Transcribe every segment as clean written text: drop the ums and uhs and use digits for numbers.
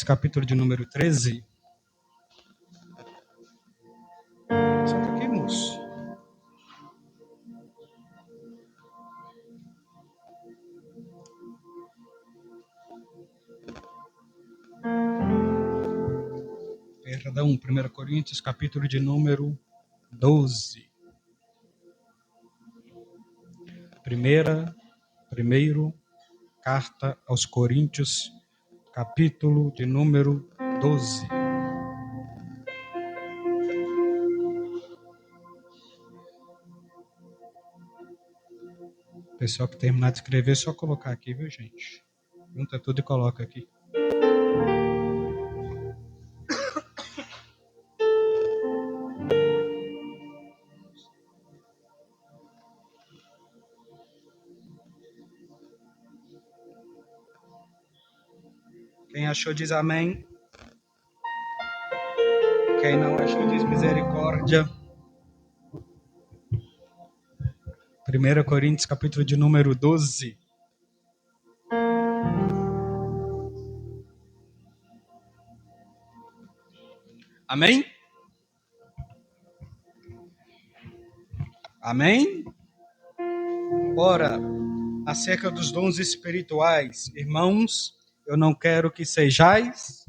capítulo de número 13. Senta aqui, moço. Perdão, 1 Coríntios, capítulo de número 12. Primeiro carta aos Coríntios, capítulo de número 12. Pessoal que terminar de escrever, é só colocar aqui, viu, gente? Junta tudo e coloca aqui. Quem achou diz amém. Quem não achou diz misericórdia. 1 Coríntios, capítulo de número 12. Amém? Amém? Ora, acerca dos dons espirituais, irmãos, eu não quero que sejais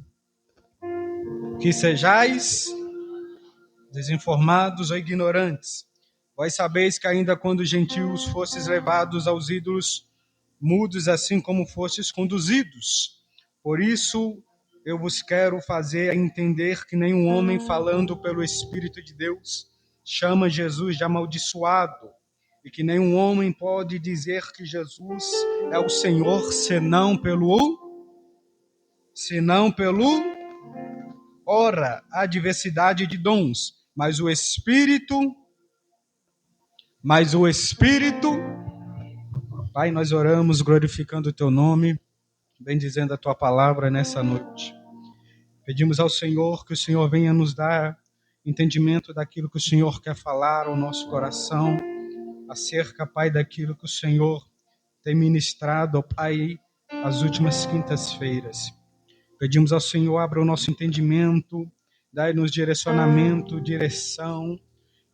desinformados ou ignorantes. Vós sabeis que ainda quando gentios fostes levados aos ídolos, mudos assim como fostes conduzidos. Por isso, eu vos quero fazer entender que nenhum homem falando pelo Espírito de Deus chama Jesus de amaldiçoado, e que nenhum homem pode dizer que Jesus é o Senhor senão pelo ora, há diversidade de dons, mas o Espírito, Pai, nós oramos glorificando o teu nome, bendizendo a tua palavra nessa noite. Pedimos ao Senhor que o Senhor venha nos dar entendimento daquilo que o Senhor quer falar ao nosso coração, acerca, Pai, daquilo que o Senhor tem ministrado, Pai, as últimas quintas-feiras. Pedimos ao Senhor, abra o nosso entendimento, dai-nos direcionamento, direção,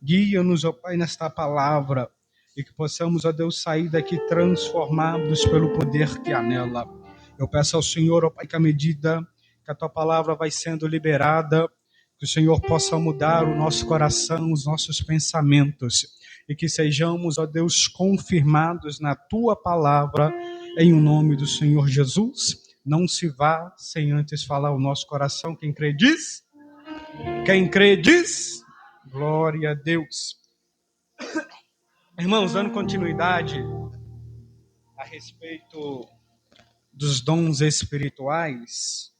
guia-nos, ó Pai, nesta palavra, e que possamos, ó Deus, sair daqui transformados pelo poder que há nela. Eu peço ao Senhor, ó Pai, que à medida que a tua palavra vai sendo liberada, que o Senhor possa mudar o nosso coração, os nossos pensamentos, e que sejamos, ó Deus, confirmados na tua palavra, em o nome do Senhor Jesus. Não se vá sem antes falar o nosso coração. Quem crê diz? Quem crê diz? Glória a Deus. Irmãos, dando continuidade a respeito dos dons espirituais,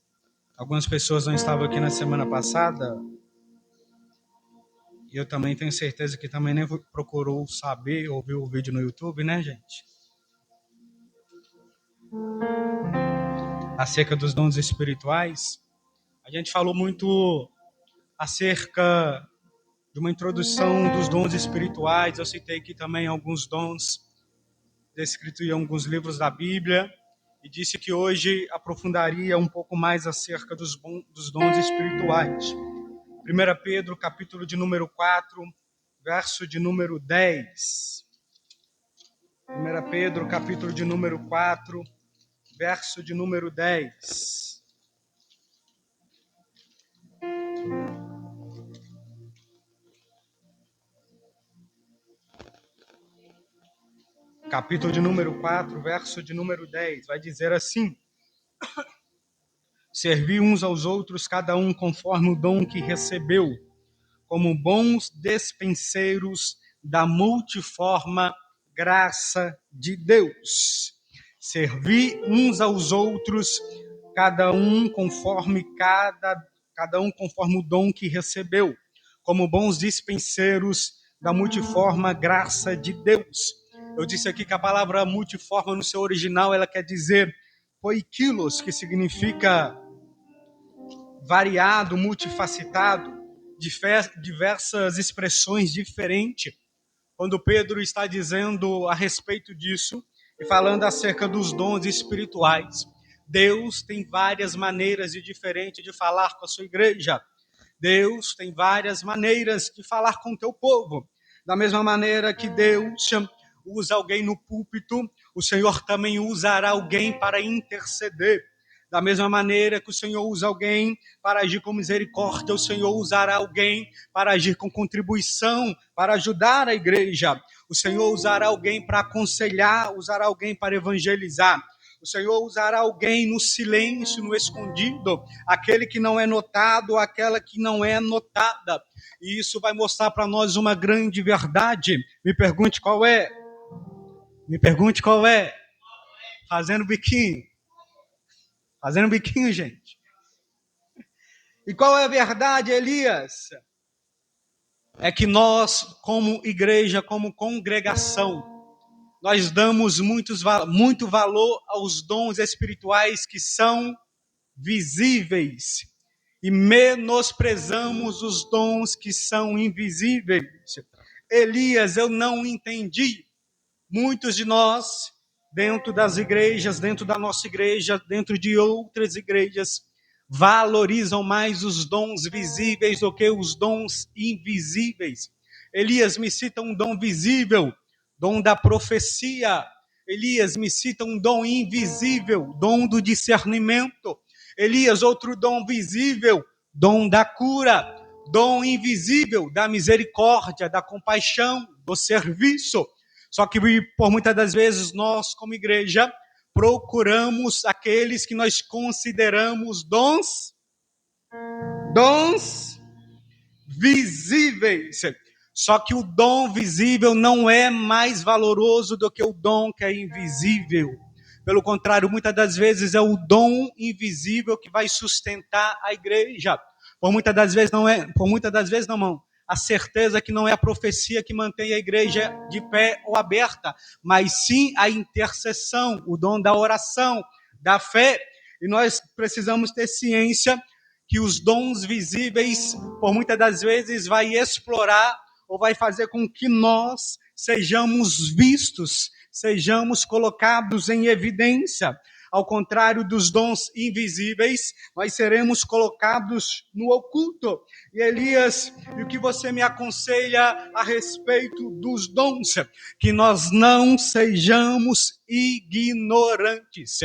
algumas pessoas não estavam aqui na semana passada, e eu também tenho certeza que também nem procurou saber, ouvir o vídeo no YouTube, né, gente? Acerca dos dons espirituais, a gente falou muito acerca de uma introdução dos dons espirituais. Eu citei aqui também alguns dons descritos em alguns livros da Bíblia, e disse que hoje aprofundaria um pouco mais acerca dos dons espirituais. 1 Pedro, capítulo de número 4, verso de número 10. 1 Pedro, capítulo de número 4, verso de número 10. Capítulo de número 4, verso de número 10, vai dizer assim: Servi uns aos outros, cada um conforme o dom que recebeu, como bons despenseiros da multiforme graça de Deus. Servi uns aos outros, cada um conforme o dom que recebeu, como bons dispenseiros da multiforme graça de Deus. Eu disse aqui que a palavra multiforme no seu original, ela quer dizer poikilos, que significa variado, multifacetado, diversas expressões diferentes. Quando Pedro está dizendo a respeito disso e falando acerca dos dons espirituais, Deus tem várias maneiras diferentes de falar com a sua igreja. Deus tem várias maneiras de falar com o teu povo. Da mesma maneira que Deus usa alguém no púlpito, o Senhor também usará alguém para interceder. Da mesma maneira que o Senhor usa alguém para agir com misericórdia, o Senhor usará alguém para agir com contribuição, para ajudar a igreja. O Senhor usará alguém para aconselhar, usará alguém para evangelizar. O Senhor usará alguém no silêncio, no escondido, aquele que não é notado, aquela que não é notada. E isso vai mostrar para nós uma grande verdade. Me pergunte qual é. Me pergunte qual é. Fazendo biquinho. Fazendo biquinho, gente. E qual é a verdade, Elias? É que nós, como igreja, como congregação, nós damos muito valor aos dons espirituais que são visíveis e menosprezamos os dons que são invisíveis. Elias, eu não entendi. Muitos de nós, dentro das igrejas, dentro da nossa igreja, dentro de outras igrejas, valorizam mais os dons visíveis do que os dons invisíveis. Elias, me cita um dom visível, dom da profecia. Elias, me cita um dom invisível, dom do discernimento. Elias, outro dom visível, dom da cura. Dom invisível, da misericórdia, da compaixão, do serviço. Só que por muitas das vezes nós, como igreja, procuramos aqueles que nós consideramos dons visíveis. Só que o dom visível não é mais valoroso do que o dom que é invisível. Pelo contrário, muitas das vezes é o dom invisível que vai sustentar a igreja. Por muitas das vezes não, a certeza que não é a profecia que mantém a igreja de pé ou aberta, mas sim a intercessão, o dom da oração, da fé. E nós precisamos ter ciência que os dons visíveis, por muitas das vezes, vai explorar ou vai fazer com que nós sejamos vistos, sejamos colocados em evidência. Ao contrário dos dons invisíveis, nós seremos colocados no oculto. E Elias, e o que você me aconselha a respeito dos dons? Que nós não sejamos ignorantes.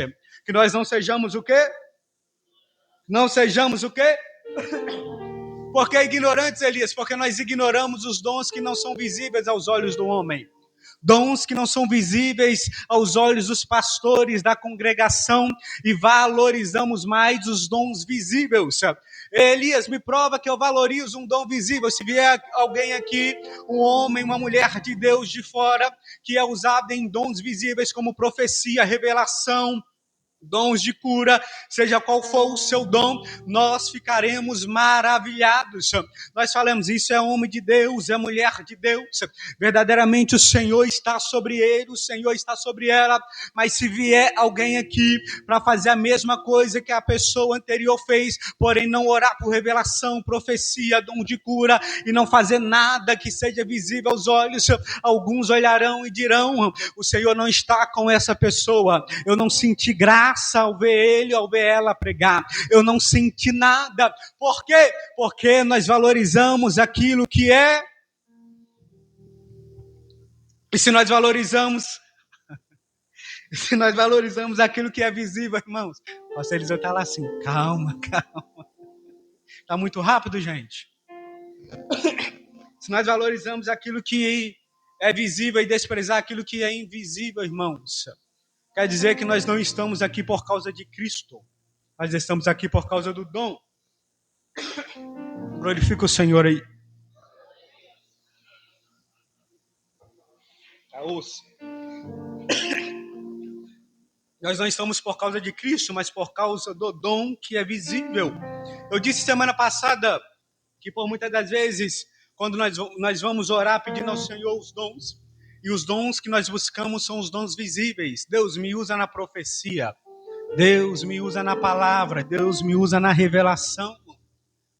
Que nós não sejamos o quê? Não sejamos o quê? Por que ignorantes, Elias? Porque nós ignoramos os dons que não são visíveis aos olhos do homem. Dons que não são visíveis aos olhos dos pastores da congregação e valorizamos mais os dons visíveis. Elias, me prova que eu valorizo um dom visível. Se vier alguém aqui, um homem, uma mulher de Deus de fora, que é usado em dons visíveis como profecia, revelação, dons de cura, seja qual for o seu dom, nós ficaremos maravilhados. Nós falamos, isso é homem de Deus, é mulher de Deus, verdadeiramente o Senhor está sobre ele, o Senhor está sobre ela. Mas se vier alguém aqui para fazer a mesma coisa que a pessoa anterior fez, porém não orar por revelação, profecia, dom de cura, e não fazer nada que seja visível aos olhos, alguns olharão e dirão, o Senhor não está com essa pessoa, eu não senti graça ao ver ele, ao ver ela pregar, eu não senti nada. Por quê? Porque nós valorizamos aquilo que é. E se nós valorizamos aquilo que é visível, irmãos, o pastor Eliseu está lá assim, calma. Está muito rápido, gente. Se nós valorizamos aquilo que é visível e desprezar aquilo que é invisível, irmãos, quer dizer que nós não estamos aqui por causa de Cristo. Nós estamos aqui por causa do dom. Glorifica o Senhor aí. Ouça. Nós não estamos por causa de Cristo, mas por causa do dom que é visível. Eu disse semana passada que por muitas das vezes, quando nós vamos orar pedindo ao Senhor os dons, e os dons que nós buscamos são os dons visíveis. Deus me usa na profecia, Deus me usa na palavra, Deus me usa na revelação.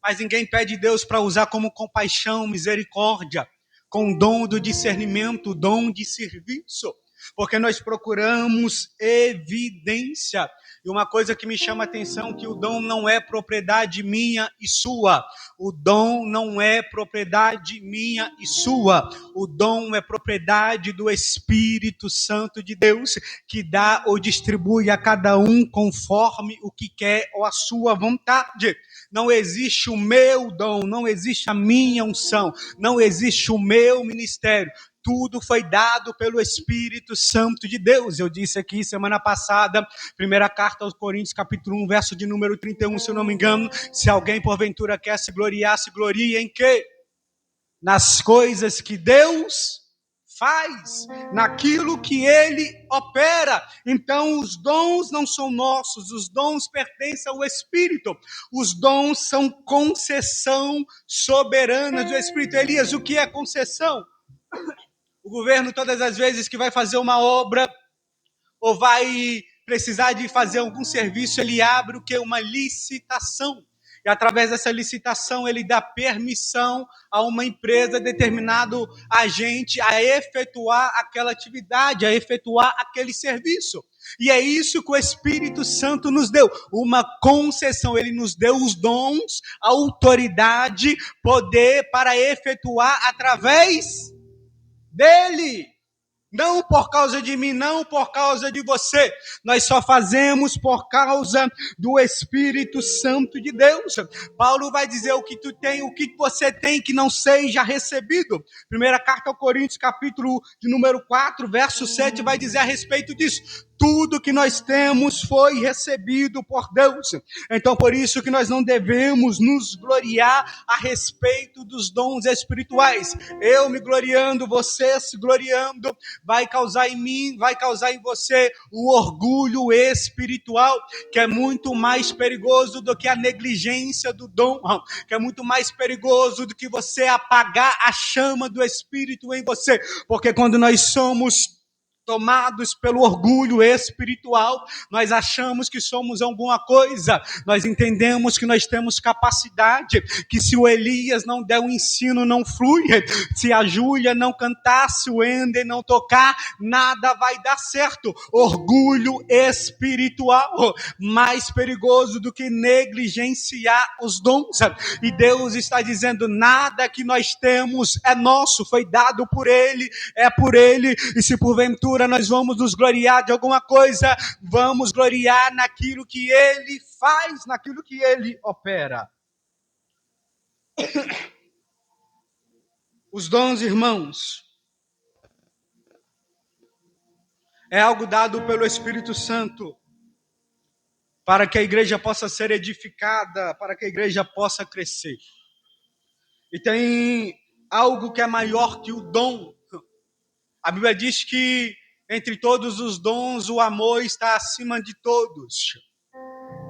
Mas ninguém pede Deus para usar como compaixão, misericórdia, com o dom do discernimento, o dom de serviço. Porque nós procuramos evidência. E uma coisa que me chama a atenção é que o dom não é propriedade minha e sua. O dom não é propriedade minha e sua. O dom é propriedade do Espírito Santo de Deus, que dá ou distribui a cada um conforme o que quer ou a sua vontade. Não existe o meu dom, não existe a minha unção, não existe o meu ministério. Tudo foi dado pelo Espírito Santo de Deus. Eu disse aqui semana passada, primeira carta aos Coríntios, capítulo 1, verso de número 31, se eu não me engano, se alguém porventura quer se gloriar, se glorie em quê? Nas coisas que Deus faz, naquilo que Ele opera. Então os dons não são nossos, os dons pertencem ao Espírito. Os dons são concessão soberana do Espírito. Elias, o que é concessão? O governo, todas as vezes que vai fazer uma obra ou vai precisar de fazer algum serviço, ele abre o que? Uma licitação. E através dessa licitação, ele dá permissão a uma empresa, determinado agente, a efetuar aquela atividade, a efetuar aquele serviço. E é isso que o Espírito Santo nos deu, uma concessão. Ele nos deu os dons, a autoridade, poder para efetuar através dele. Não por causa de mim, não por causa de você. Nós só fazemos por causa do Espírito Santo de Deus. Paulo vai dizer o que tu tem, o que você tem que não seja recebido. Primeira carta aos Coríntios, capítulo de número 4, verso 7, vai dizer a respeito disso. Tudo que nós temos foi recebido por Deus. Então, por isso que nós não devemos nos gloriar a respeito dos dons espirituais. Eu me gloriando, você se gloriando, vai causar em mim, vai causar em você o orgulho espiritual, que é muito mais perigoso do que a negligência do dom, que é muito mais perigoso do que você apagar a chama do Espírito em você. Porque quando nós somos tomados pelo orgulho espiritual, nós achamos que somos alguma coisa, nós entendemos que nós temos capacidade, que se o Elias não der o ensino, não flui, se a Júlia não cantar, se o Ender não tocar, nada vai dar certo. Orgulho espiritual, mais perigoso do que negligenciar os dons. E Deus está dizendo, nada que nós temos é nosso, foi dado por Ele, é por Ele, e se porventura nós vamos nos gloriar de alguma coisa, vamos gloriar naquilo que Ele faz, naquilo que Ele opera. Os dons, irmãos, é algo dado pelo Espírito Santo para que a igreja possa ser edificada, para que a igreja possa crescer. E tem algo que é maior que o dom. A Bíblia diz que entre todos os dons, o amor está acima de todos.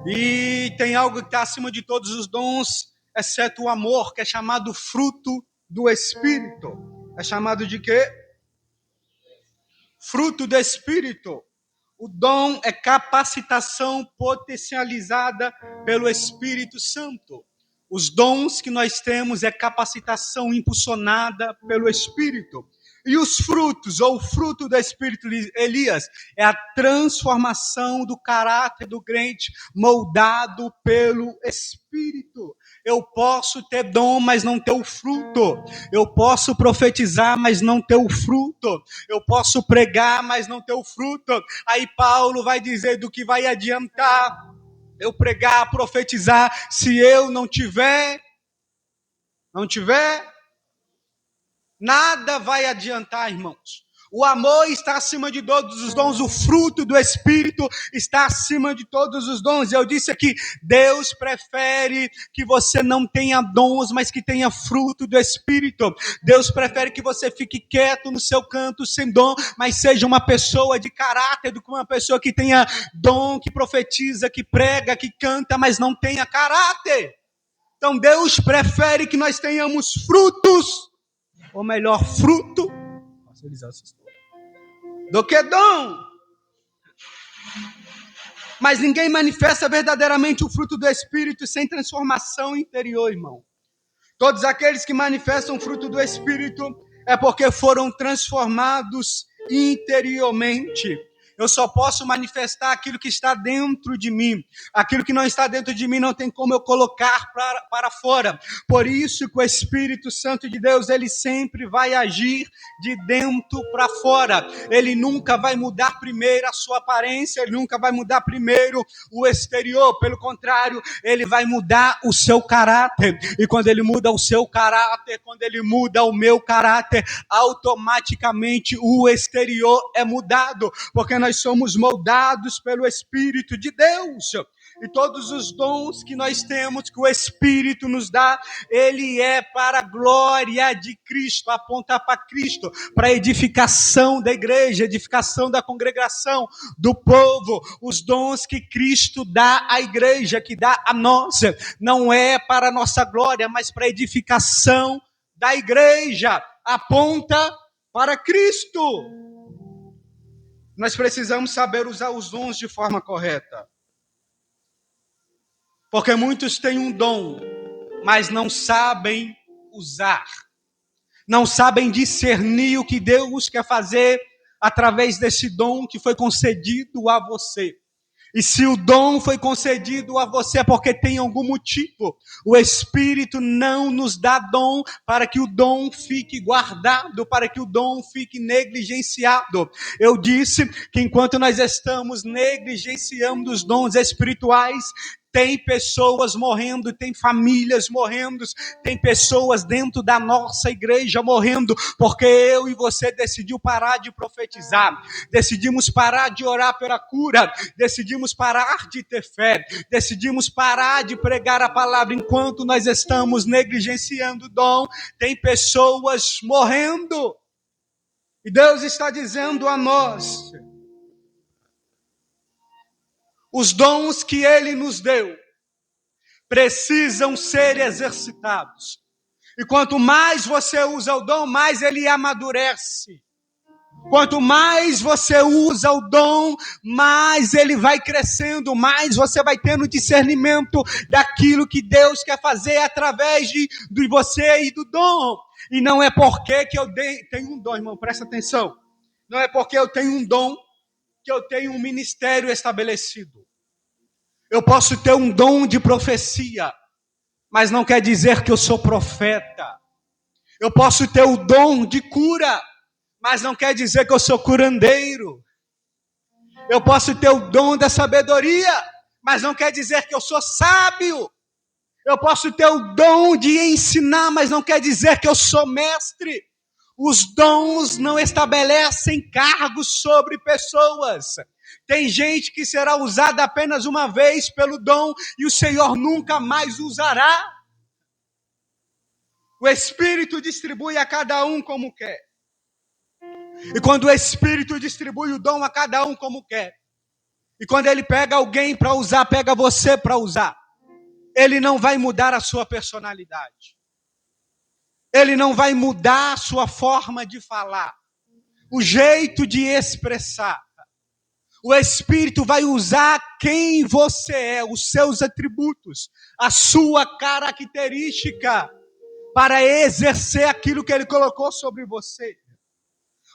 E tem algo que está acima de todos os dons, exceto o amor, que é chamado fruto do Espírito. É chamado de quê? Fruto do Espírito. O dom é capacitação potencializada pelo Espírito Santo. Os dons que nós temos é capacitação impulsionada pelo Espírito. E os frutos, ou o fruto do Espírito, Elias, é a transformação do caráter do crente moldado pelo Espírito. Eu posso ter dom, mas não ter o fruto. Eu posso profetizar, mas não ter o fruto. Eu posso pregar, mas não ter o fruto. Aí Paulo vai dizer do que vai adiantar eu pregar, profetizar, se eu não tiver, nada vai adiantar, irmãos. O amor está acima de todos os dons, o fruto do Espírito está acima de todos os dons. Eu disse aqui, Deus prefere que você não tenha dons, mas que tenha fruto do Espírito. Deus prefere que você fique quieto no seu canto, sem dom, mas seja uma pessoa de caráter, do que uma pessoa que tenha dom, que profetiza, que prega, que canta, mas não tenha caráter. Então Deus prefere que nós tenhamos frutos, ou melhor, fruto, do que dom. Mas ninguém manifesta verdadeiramente o fruto do Espírito sem transformação interior, irmão. Todos aqueles que manifestam o fruto do Espírito é porque foram transformados interiormente. Eu só posso manifestar aquilo que está dentro de mim. Aquilo que não está dentro de mim não tem como eu colocar para fora. Por isso que o Espírito Santo de Deus, ele sempre vai agir de dentro para fora. Ele nunca vai mudar primeiro a sua aparência, ele nunca vai mudar primeiro o exterior. Pelo contrário, ele vai mudar o seu caráter. E quando ele muda o seu caráter, quando ele muda o meu caráter, automaticamente o exterior é mudado, porque nós somos moldados pelo Espírito de Deus. E todos os dons que nós temos, que o Espírito nos dá, ele é para a glória de Cristo, aponta para Cristo, para a edificação da igreja, edificação da congregação, do povo. Os dons que Cristo dá à igreja, que dá a nós, não é para a nossa glória, mas para a edificação da igreja, aponta para Cristo. Nós precisamos saber usar os dons de forma correta. Porque muitos têm um dom, mas não sabem usar. Não sabem discernir o que Deus quer fazer através desse dom que foi concedido a você. E se o dom foi concedido a você é porque tem algum motivo. O Espírito não nos dá dom para que o dom fique guardado, para que o dom fique negligenciado. Eu disse que enquanto nós estamos negligenciando os dons espirituais, tem pessoas morrendo, tem famílias morrendo, tem pessoas dentro da nossa igreja morrendo, porque eu e você decidiu parar de profetizar, decidimos parar de orar pela cura, decidimos parar de ter fé, decidimos parar de pregar a palavra. Enquanto nós estamos negligenciando o dom, tem pessoas morrendo. E Deus está dizendo a nós, os dons que Ele nos deu precisam ser exercitados. E quanto mais você usa o dom, mais ele amadurece. Quanto mais você usa o dom, mais ele vai crescendo, mais você vai tendo discernimento daquilo que Deus quer fazer através de você e do dom. E não é porque que eu tenho um dom, irmão, presta atenção. Não é porque eu tenho um dom que eu tenho um ministério estabelecido. Eu posso ter um dom de profecia, mas não quer dizer que eu sou profeta. Eu posso ter o dom de cura, mas não quer dizer que eu sou curandeiro. Eu posso ter o dom da sabedoria, mas não quer dizer que eu sou sábio. Eu posso ter o dom de ensinar, mas não quer dizer que eu sou mestre. Os dons não estabelecem cargos sobre pessoas. Tem gente que será usada apenas uma vez pelo dom e o Senhor nunca mais usará. O Espírito distribui a cada um como quer. E quando o Espírito distribui o dom a cada um como quer, e quando ele pega alguém para usar, pega você para usar, ele não vai mudar a sua personalidade. Ele não vai mudar a sua forma de falar, o jeito de expressar. O Espírito vai usar quem você é, os seus atributos, a sua característica, para exercer aquilo que ele colocou sobre você.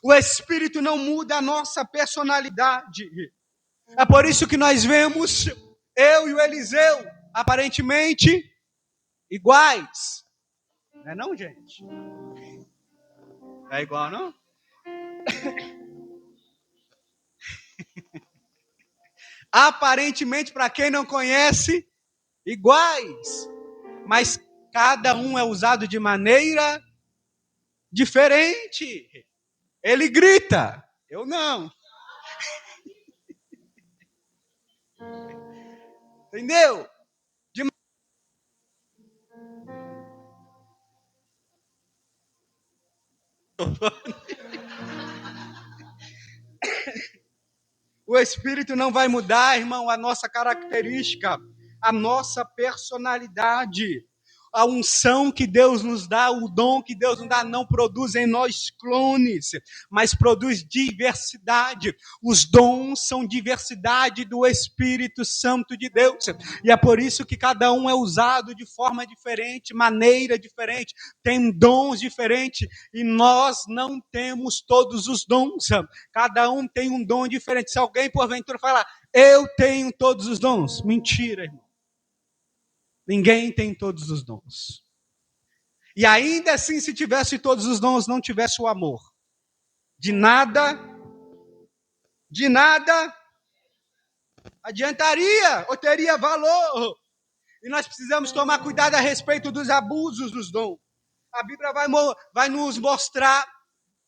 O Espírito não muda a nossa personalidade. É por isso que nós vemos eu e o Eliseu aparentemente iguais. Não é não, gente? É igual, não? Aparentemente, para quem não conhece, iguais. Mas cada um é usado de maneira diferente. Ele grita, eu não. Entendeu? O Espírito não vai mudar, irmão, a nossa característica, a nossa personalidade. A unção que Deus nos dá, o dom que Deus nos dá, não produz em nós clones, mas produz diversidade. Os dons são diversidade do Espírito Santo de Deus. E é por isso que cada um é usado de forma diferente, maneira diferente, tem dons diferentes, e nós não temos todos os dons. Cada um tem um dom diferente. Se alguém, porventura, falar, eu tenho todos os dons, mentira, irmão. Ninguém tem todos os dons. E ainda assim, se tivesse todos os dons, não tivesse o amor. De nada adiantaria ou teria valor. E nós precisamos tomar cuidado a respeito dos abusos dos dons. A Bíblia vai nos mostrar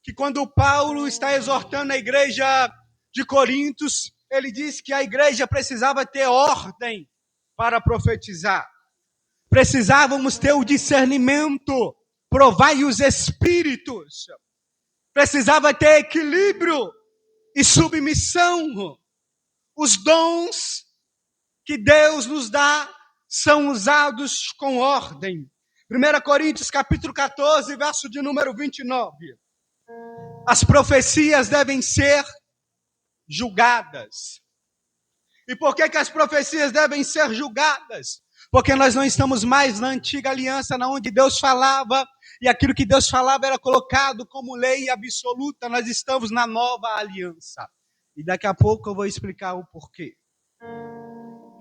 que quando Paulo está exortando a igreja de Corintos, ele diz que a igreja precisava ter ordem para profetizar. Precisávamos ter o discernimento, provai os espíritos. Precisava ter equilíbrio e submissão. Os dons que Deus nos dá são usados com ordem. 1 Coríntios capítulo 14, verso de número 29. As profecias devem ser julgadas. E por que as profecias devem ser julgadas? Porque nós não estamos mais na antiga aliança, onde Deus falava, e aquilo que Deus falava era colocado como lei absoluta. Nós estamos na nova aliança. E daqui a pouco eu vou explicar o porquê.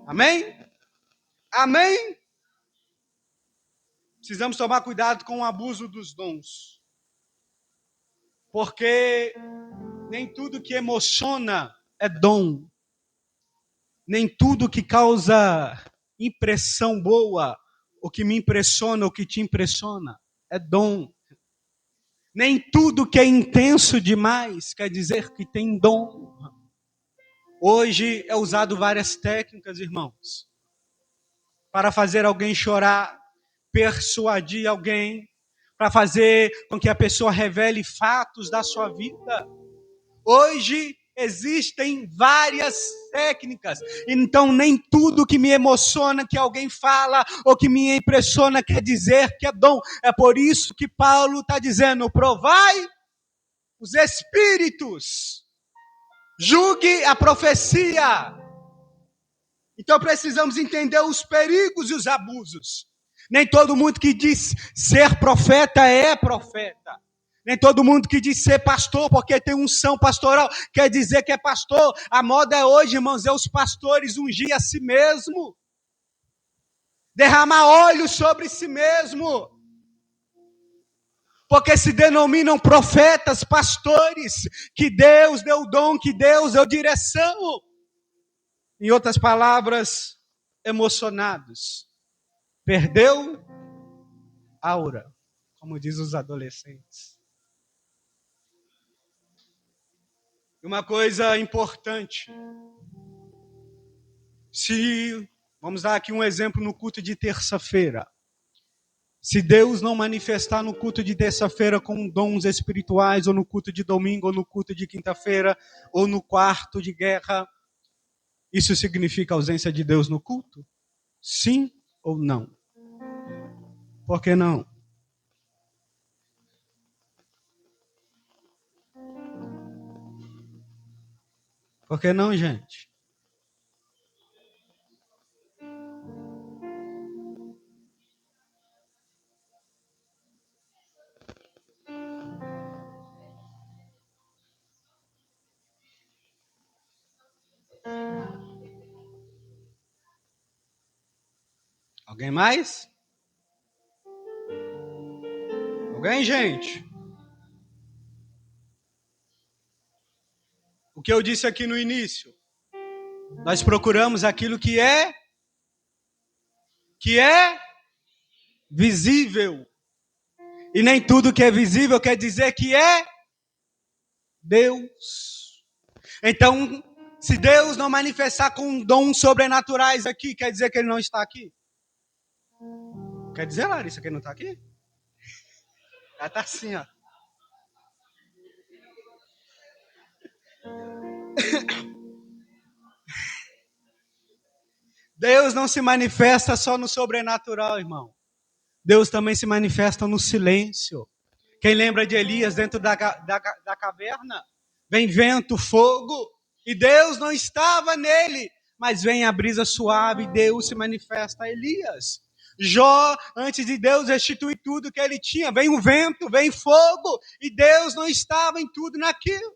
Amém? Amém? Precisamos tomar cuidado com o abuso dos dons. Porque nem tudo que emociona é dom. Nem tudo que causa impressão boa, o que me impressiona, o que te impressiona, é dom. Nem tudo que é intenso demais quer dizer que tem dom. Hoje é usado várias técnicas, irmãos, para fazer alguém chorar, persuadir alguém, para fazer com que a pessoa revele fatos da sua vida. Hoje existem várias técnicas, então nem tudo que me emociona que alguém fala ou que me impressiona quer dizer que é dom. É por isso que Paulo está dizendo, provai os espíritos, julgue a profecia. Então precisamos entender os perigos e os abusos. Nem todo mundo que diz ser profeta é profeta. Nem todo mundo que diz ser pastor, porque tem unção pastoral, quer dizer que é pastor. A moda é hoje, irmãos, é os pastores ungir a si mesmo. Derramar óleo sobre si mesmo. Porque se denominam profetas, pastores, que Deus deu dom, que Deus deu direção. Em outras palavras, emocionados. Perdeu aura, como diz os adolescentes. Uma coisa importante, vamos dar aqui um exemplo no culto de terça-feira. Se Deus não manifestar no culto de terça-feira com dons espirituais, ou no culto de domingo, ou no culto de quinta-feira, ou no quarto de guerra, isso significa ausência de Deus no culto? Sim ou não? Por que não? Por que não, gente? Alguém mais? Alguém, gente? O que eu disse aqui no início? Nós procuramos aquilo que é visível. E nem tudo que é visível quer dizer que é Deus. Então, se Deus não manifestar com dons sobrenaturais aqui, quer dizer que Ele não está aqui? Quer dizer, Larissa, que Ele não está aqui? Ela está assim, ó. Deus não se manifesta só no sobrenatural, irmão. Deus também se manifesta no silêncio. Quem lembra de Elias dentro da caverna? Vem vento, fogo, e Deus não estava nele, mas vem a brisa suave e Deus se manifesta a Elias. Jó, antes de Deus restituir tudo que ele tinha, vem o vento, vem fogo, e Deus não estava em tudo naquilo.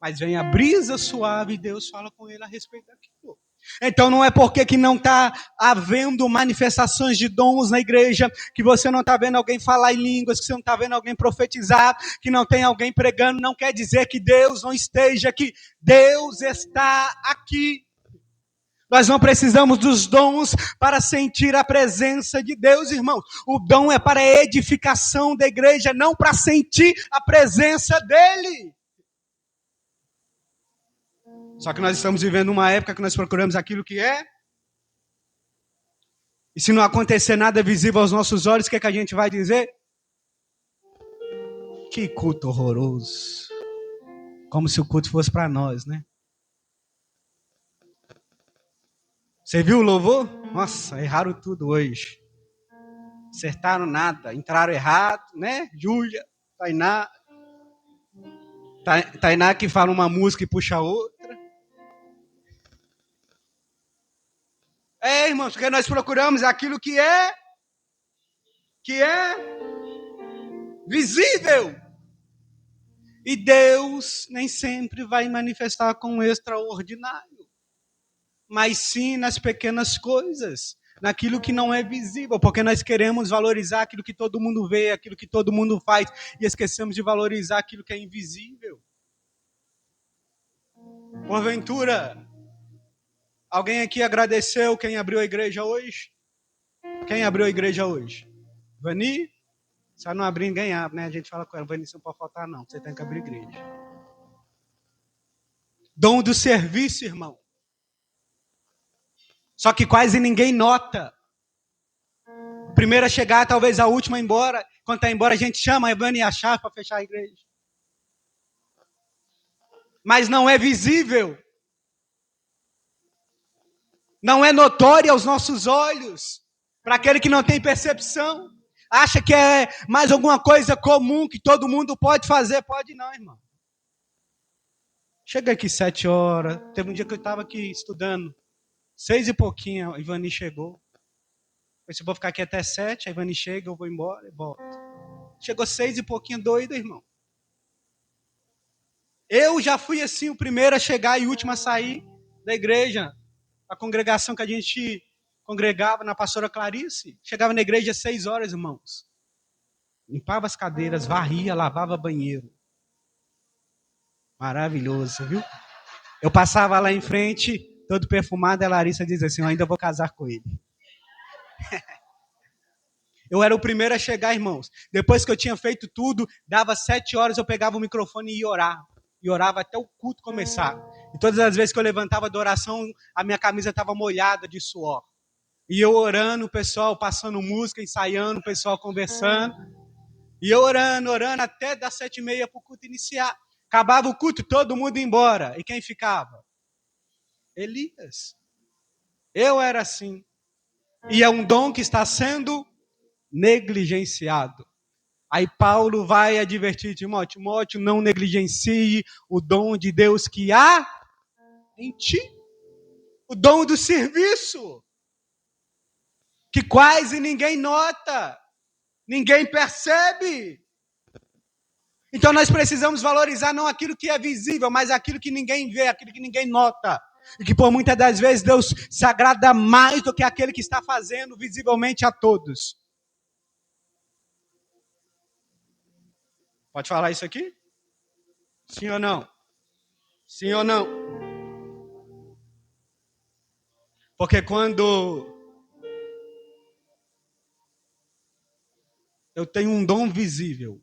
Mas vem a brisa suave e Deus fala com ele a respeito daquilo. Então não é porque que não está havendo manifestações de dons na igreja, que você não está vendo alguém falar em línguas, que você não está vendo alguém profetizar, que não tem alguém pregando, não quer dizer que Deus não esteja aqui. Deus está aqui. Nós não precisamos dos dons para sentir a presença de Deus, irmãos. O dom é para a edificação da igreja, não para sentir a presença dele. Só que nós estamos vivendo uma época que nós procuramos aquilo que é. E se não acontecer nada visível aos nossos olhos, o que é que a gente vai dizer? Que culto horroroso. Como se o culto fosse para nós, né? Você viu o louvor? Nossa, erraram tudo hoje. Acertaram nada, entraram errado, né? Júlia, Tainá. Tainá que fala uma música e puxa outra. Irmãos, porque nós procuramos aquilo que é visível. E Deus nem sempre vai manifestar com o extraordinário, mas sim nas pequenas coisas, naquilo que não é visível, porque nós queremos valorizar aquilo que todo mundo vê, aquilo que todo mundo faz, e esquecemos de valorizar aquilo que é invisível. Porventura, alguém aqui agradeceu quem abriu a igreja hoje? Quem abriu a igreja hoje? Vani? Se ela não abrir, ninguém abre, né? A gente fala com ela, Vani, você não pode faltar não, você tem que abrir a igreja. Dom do serviço, irmão. Só que quase ninguém nota. Primeiro a chegar, talvez a última a ir embora. Quando está embora, a gente chama a Vani e a chave para fechar a igreja. Mas não é visível. Não é notório aos nossos olhos. Para aquele que não tem percepção. Acha que é mais alguma coisa comum que todo mundo pode fazer. Pode não, irmão. Chega aqui 7 horas. Teve um dia que eu estava aqui estudando. 6 e pouquinho, a Ivani chegou. Eu disse, vou ficar aqui até 7, a Ivani chega, eu vou embora e volto. Chegou 6 e pouquinho, doido, irmão. Eu já fui assim, o primeiro a chegar e o último a sair da igreja. A congregação que a gente congregava na pastora Clarice. Chegava na igreja às 6 horas, irmãos. Limpava as cadeiras, varria, lavava banheiro. Maravilhoso, viu? Eu passava lá em frente, todo perfumado, e a Larissa dizia assim, eu ainda vou casar com ele. Eu era o primeiro a chegar, irmãos. Depois que eu tinha feito tudo, dava 7 horas, eu pegava o microfone e ia orar. E orava até o culto começar. E todas as vezes que eu levantava da oração, a minha camisa estava molhada de suor. E eu orando, o pessoal passando música, ensaiando, o pessoal conversando. E eu orando, até das 7h30 para o culto iniciar. Acabava o culto, todo mundo ia embora. E quem ficava? Elias. Eu era assim. E é um dom que está sendo negligenciado. Aí Paulo vai advertir Timóteo, Timóteo, não negligencie o dom de Deus que há em ti. O dom do serviço. Que quase ninguém nota. Ninguém percebe. Então nós precisamos valorizar não aquilo que é visível, mas aquilo que ninguém vê, aquilo que ninguém nota. E que por muitas das vezes Deus se agrada mais do que aquele que está fazendo visivelmente a todos. Pode falar isso aqui? Sim ou não? Sim ou não? Porque quando eu tenho um dom visível,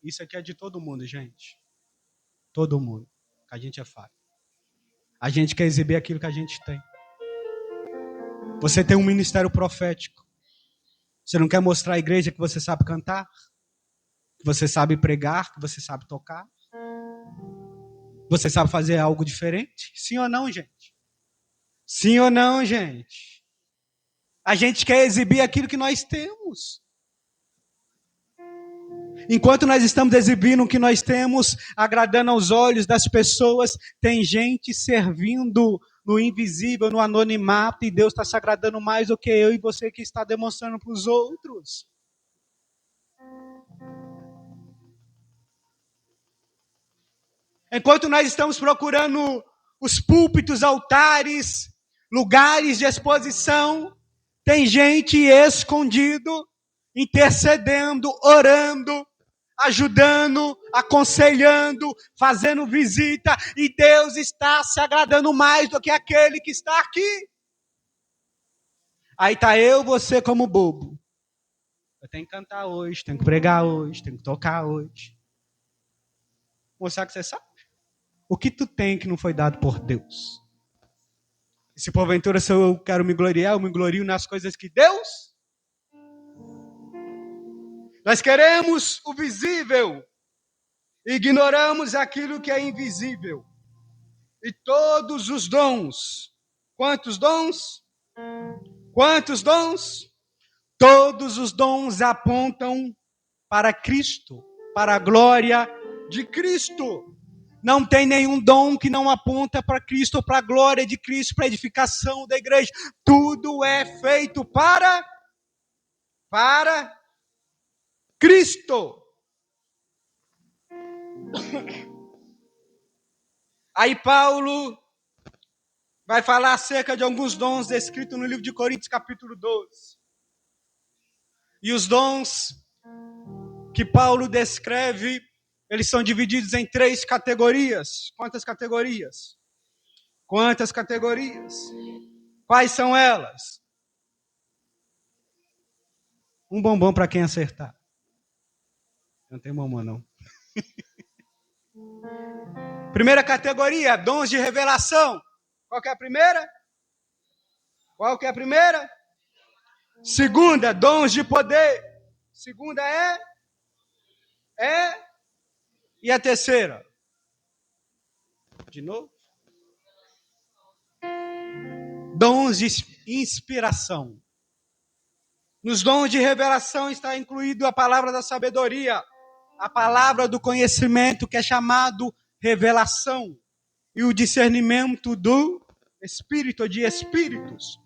isso aqui é de todo mundo, gente. Todo mundo. A gente é falho. A gente quer exibir aquilo que a gente tem. Você tem um ministério profético. Você não quer mostrar à igreja que você sabe cantar? Que você sabe pregar? Que você sabe tocar? Você sabe fazer algo diferente? Sim ou não, gente? Sim ou não, gente? A gente quer exibir aquilo que nós temos. Enquanto nós estamos exibindo o que nós temos, agradando aos olhos das pessoas, tem gente servindo no invisível, no anonimato, e Deus está se agradando mais do que eu e você que está demonstrando para os outros. Enquanto nós estamos procurando os púlpitos, altares, lugares de exposição, tem gente escondido, intercedendo, orando, ajudando, aconselhando, fazendo visita, e Deus está se agradando mais do que aquele que está aqui. Aí está eu, você como bobo. Eu tenho que cantar hoje, tenho que pregar hoje, tenho que tocar hoje. Mostrar que você sabe. O que tu tem que não foi dado por Deus? E se porventura se eu quero me gloriar, eu me glorio nas coisas que Deus. Nós queremos o visível, ignoramos aquilo que é invisível. E todos os dons, quantos dons? Quantos dons? Todos os dons apontam para Cristo, para a glória de Cristo. Não tem nenhum dom que não aponta para Cristo, para a glória de Cristo, para a edificação da igreja. Tudo é feito para Cristo. Aí Paulo vai falar acerca de alguns dons descritos no livro de Coríntios, capítulo 12. E os dons que Paulo descreve, eles são divididos em 3 categorias. Quantas categorias? Quantas categorias? Quais são elas? Um bombom para quem acertar. Não tem bombom, não. Primeira categoria, dons de revelação. Qual que é a primeira? Qual que é a primeira? Segunda, dons de poder. Segunda é. E a terceira? De novo? Dons de inspiração. Nos dons de revelação está incluído a palavra da sabedoria, a palavra do conhecimento, que é chamado revelação, e o discernimento do espírito, de espíritos.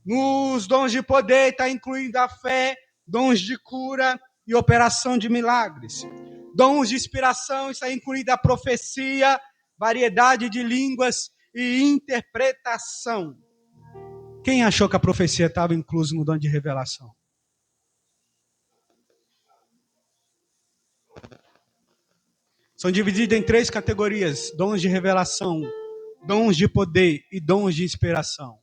Nos dons de poder está incluído a fé, dons de cura e operação de milagres. Dons de inspiração está incluída a profecia, variedade de línguas e interpretação. Quem achou que a profecia estava inclusa no dom de revelação? São divididos em 3 categorias: dons de revelação, dons de poder e dons de inspiração.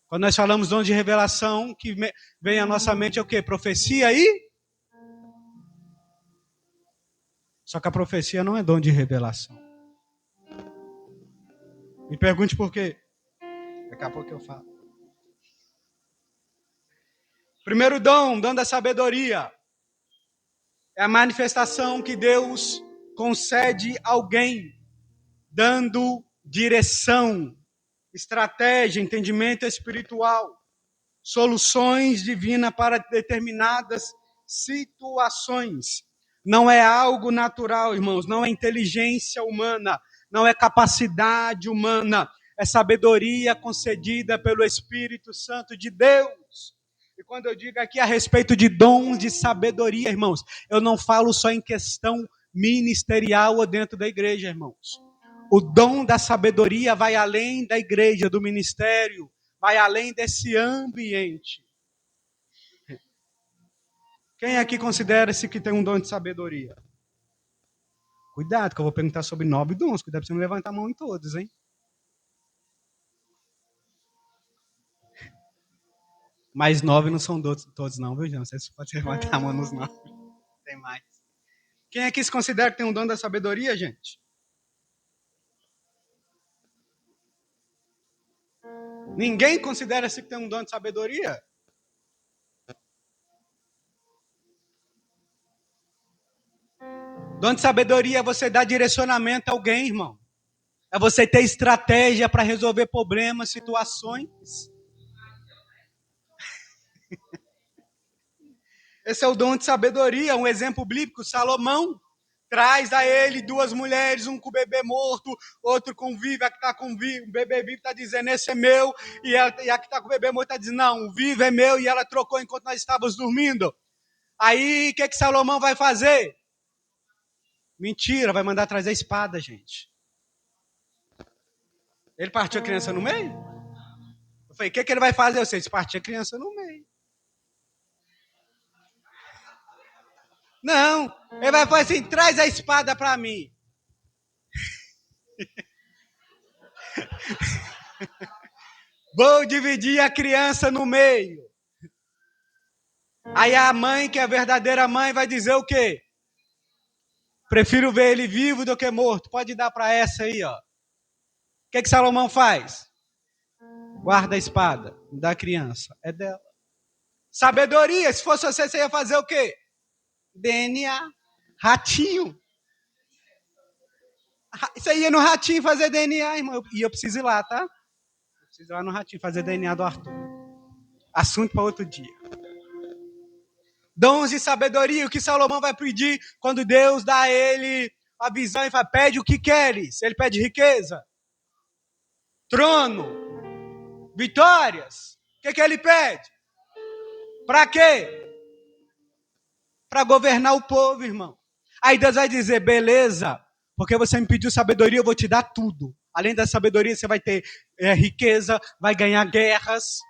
Quando nós falamos dons de revelação, que vem à nossa mente é o quê? Profecia e... Só que a profecia não é dom de revelação. Me pergunte por quê. Daqui a pouco eu falo. Primeiro dom da sabedoria. É a manifestação que Deus concede a alguém, dando direção, estratégia, entendimento espiritual, soluções divinas para determinadas situações. Não é algo natural, irmãos, não é inteligência humana, não é capacidade humana, é sabedoria concedida pelo Espírito Santo de Deus. E quando eu digo aqui a respeito de dons de sabedoria, irmãos, eu não falo só em questão ministerial ou dentro da igreja, irmãos. O dom da sabedoria vai além da igreja, do ministério, vai além desse ambiente. Quem aqui considera-se que tem um dom de sabedoria? Cuidado, que eu vou perguntar sobre 9 dons. Cuidado para você não levantar a mão em todos, hein? Mas 9 não são todos não, viu, João? Você pode levantar a mão nos 9. Tem mais. Quem aqui se considera que tem um dom da sabedoria, gente? Ninguém considera-se que tem um dom de sabedoria? Dom de sabedoria é você dar direcionamento a alguém, irmão. É você ter estratégia para resolver problemas, situações. Esse é o dom de sabedoria, um exemplo bíblico. Salomão traz a ele 2 mulheres, um com o bebê morto, outro com vivo, a que está com vivo, o bebê vivo está dizendo, esse é meu, e a que está com o bebê morto está dizendo, não, o vivo é meu, e ela trocou enquanto nós estávamos dormindo. Aí, o que Salomão vai fazer? Mentira, vai mandar trazer a espada, gente. Ele partiu a criança no meio? Eu falei, o que ele vai fazer? Eu sei, partir a criança no meio. Não, ele vai falar assim, traz a espada para mim. Vou dividir a criança no meio. Aí a mãe, que é a verdadeira mãe, vai dizer o quê? Prefiro ver ele vivo do que morto. Pode dar para essa aí, ó. O que Salomão faz? Guarda a espada da criança. É dela. Sabedoria. Se fosse você ia fazer o quê? DNA. Ratinho. Você ia no ratinho fazer DNA, irmão. E eu preciso ir lá, tá? Eu preciso ir lá no ratinho fazer DNA do Arthur. Assunto para outro dia. Dons de sabedoria. O que Salomão vai pedir quando Deus dá a ele a visão e fala, pede o que queres. Ele pede riqueza. Trono. Vitórias. O que ele pede? Para quê? Para governar o povo, irmão. Aí Deus vai dizer, beleza, porque você me pediu sabedoria, eu vou te dar tudo. Além da sabedoria, você vai ter riqueza, vai ganhar guerras.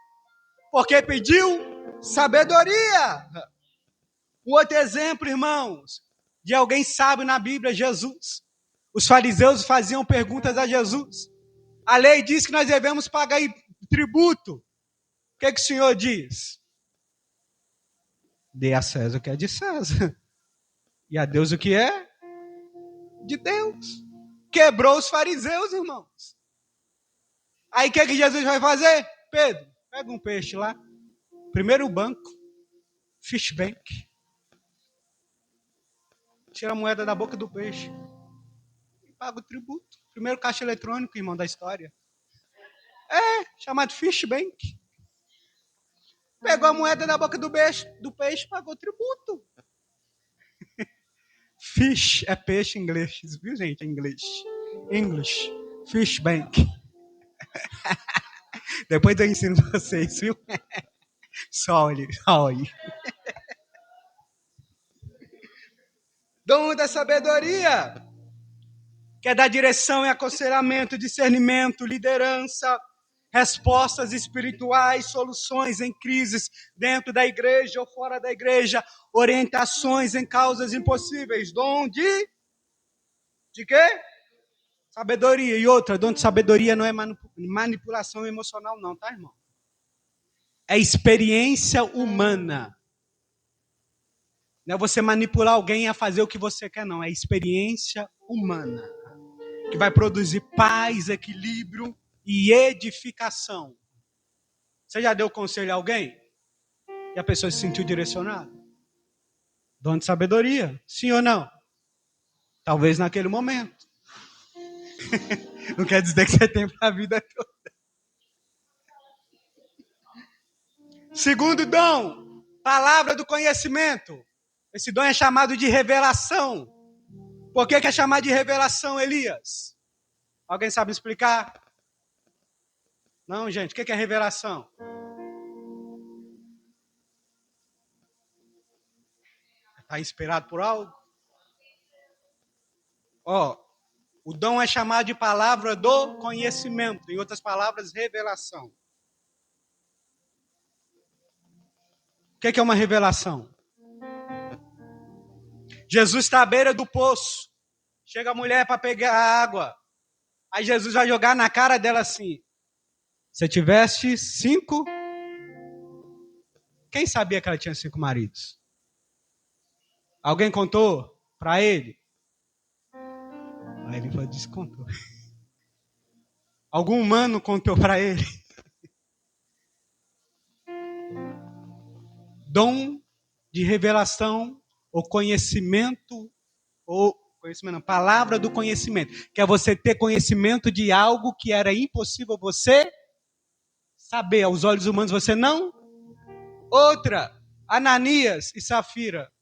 Porque pediu sabedoria. Um outro exemplo, irmãos, de alguém sábio na Bíblia, Jesus. Os fariseus faziam perguntas a Jesus. A lei diz que nós devemos pagar tributo. O que o Senhor diz? Dê a César o que é de César. E a Deus o que é? De Deus. Quebrou os fariseus, irmãos. Aí o que Jesus vai fazer? Pedro, pega um peixe lá. Primeiro o banco. Fish bank. Tira a moeda da boca do peixe. E paga o tributo. Primeiro caixa eletrônico, irmão, da história. Chamado fish bank. Pegou a moeda da boca do peixe, pagou tributo. Fish é peixe em inglês, viu, gente? Em inglês. English. Fish bank. Depois eu ensino vocês, viu? Sorry. Dom da sabedoria, que é dar direção e aconselhamento, discernimento, liderança, respostas espirituais, soluções em crises dentro da igreja ou fora da igreja, orientações em causas impossíveis. Dom de quê? Sabedoria. E outra, dom de sabedoria não é manipulação emocional não, tá, irmão? É experiência humana. Não é você manipular alguém a fazer o que você quer, não. É experiência humana. Que vai produzir paz, equilíbrio e edificação. Você já deu conselho a alguém? E a pessoa se sentiu direcionada? Dom de sabedoria. Sim ou não? Talvez naquele momento. Não quer dizer que você tem para a vida toda. Segundo dom, palavra do conhecimento. Esse dom é chamado de revelação. Por que é chamado de revelação, Elias? Alguém sabe explicar? Não, gente, o que é revelação? Está inspirado por algo? O dom é chamado de palavra do conhecimento. Em outras palavras, revelação. O que é uma revelação? Jesus está à beira do poço. Chega a mulher para pegar a água. Aí Jesus vai jogar na cara dela assim. Se tivesse 5... Quem sabia que ela tinha 5 maridos? Alguém contou para ele? Aí ele falou, descontou. Algum humano contou para ele? Dom de revelação ou conhecimento, palavra do conhecimento, que é você ter conhecimento de algo que era impossível você saber, aos olhos humanos você não. Outra, Ananias e Safira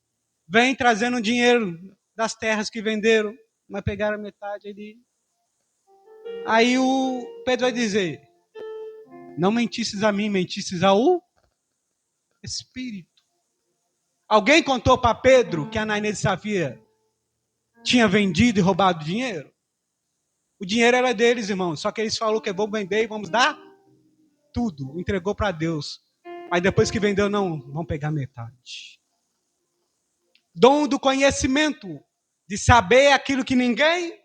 vêm trazendo dinheiro das terras que venderam, mas pegaram metade ali. Aí o Pedro vai dizer: não mentisses a mim, mentisses ao Espírito. Alguém contou para Pedro que Ananias e Safira tinha vendido e roubado dinheiro? O dinheiro era deles, irmãos, só que eles falaram que vamos vender e vamos dar tudo. Entregou para Deus. Mas depois que vendeu, não, vão pegar metade. Dom do conhecimento, de saber aquilo que ninguém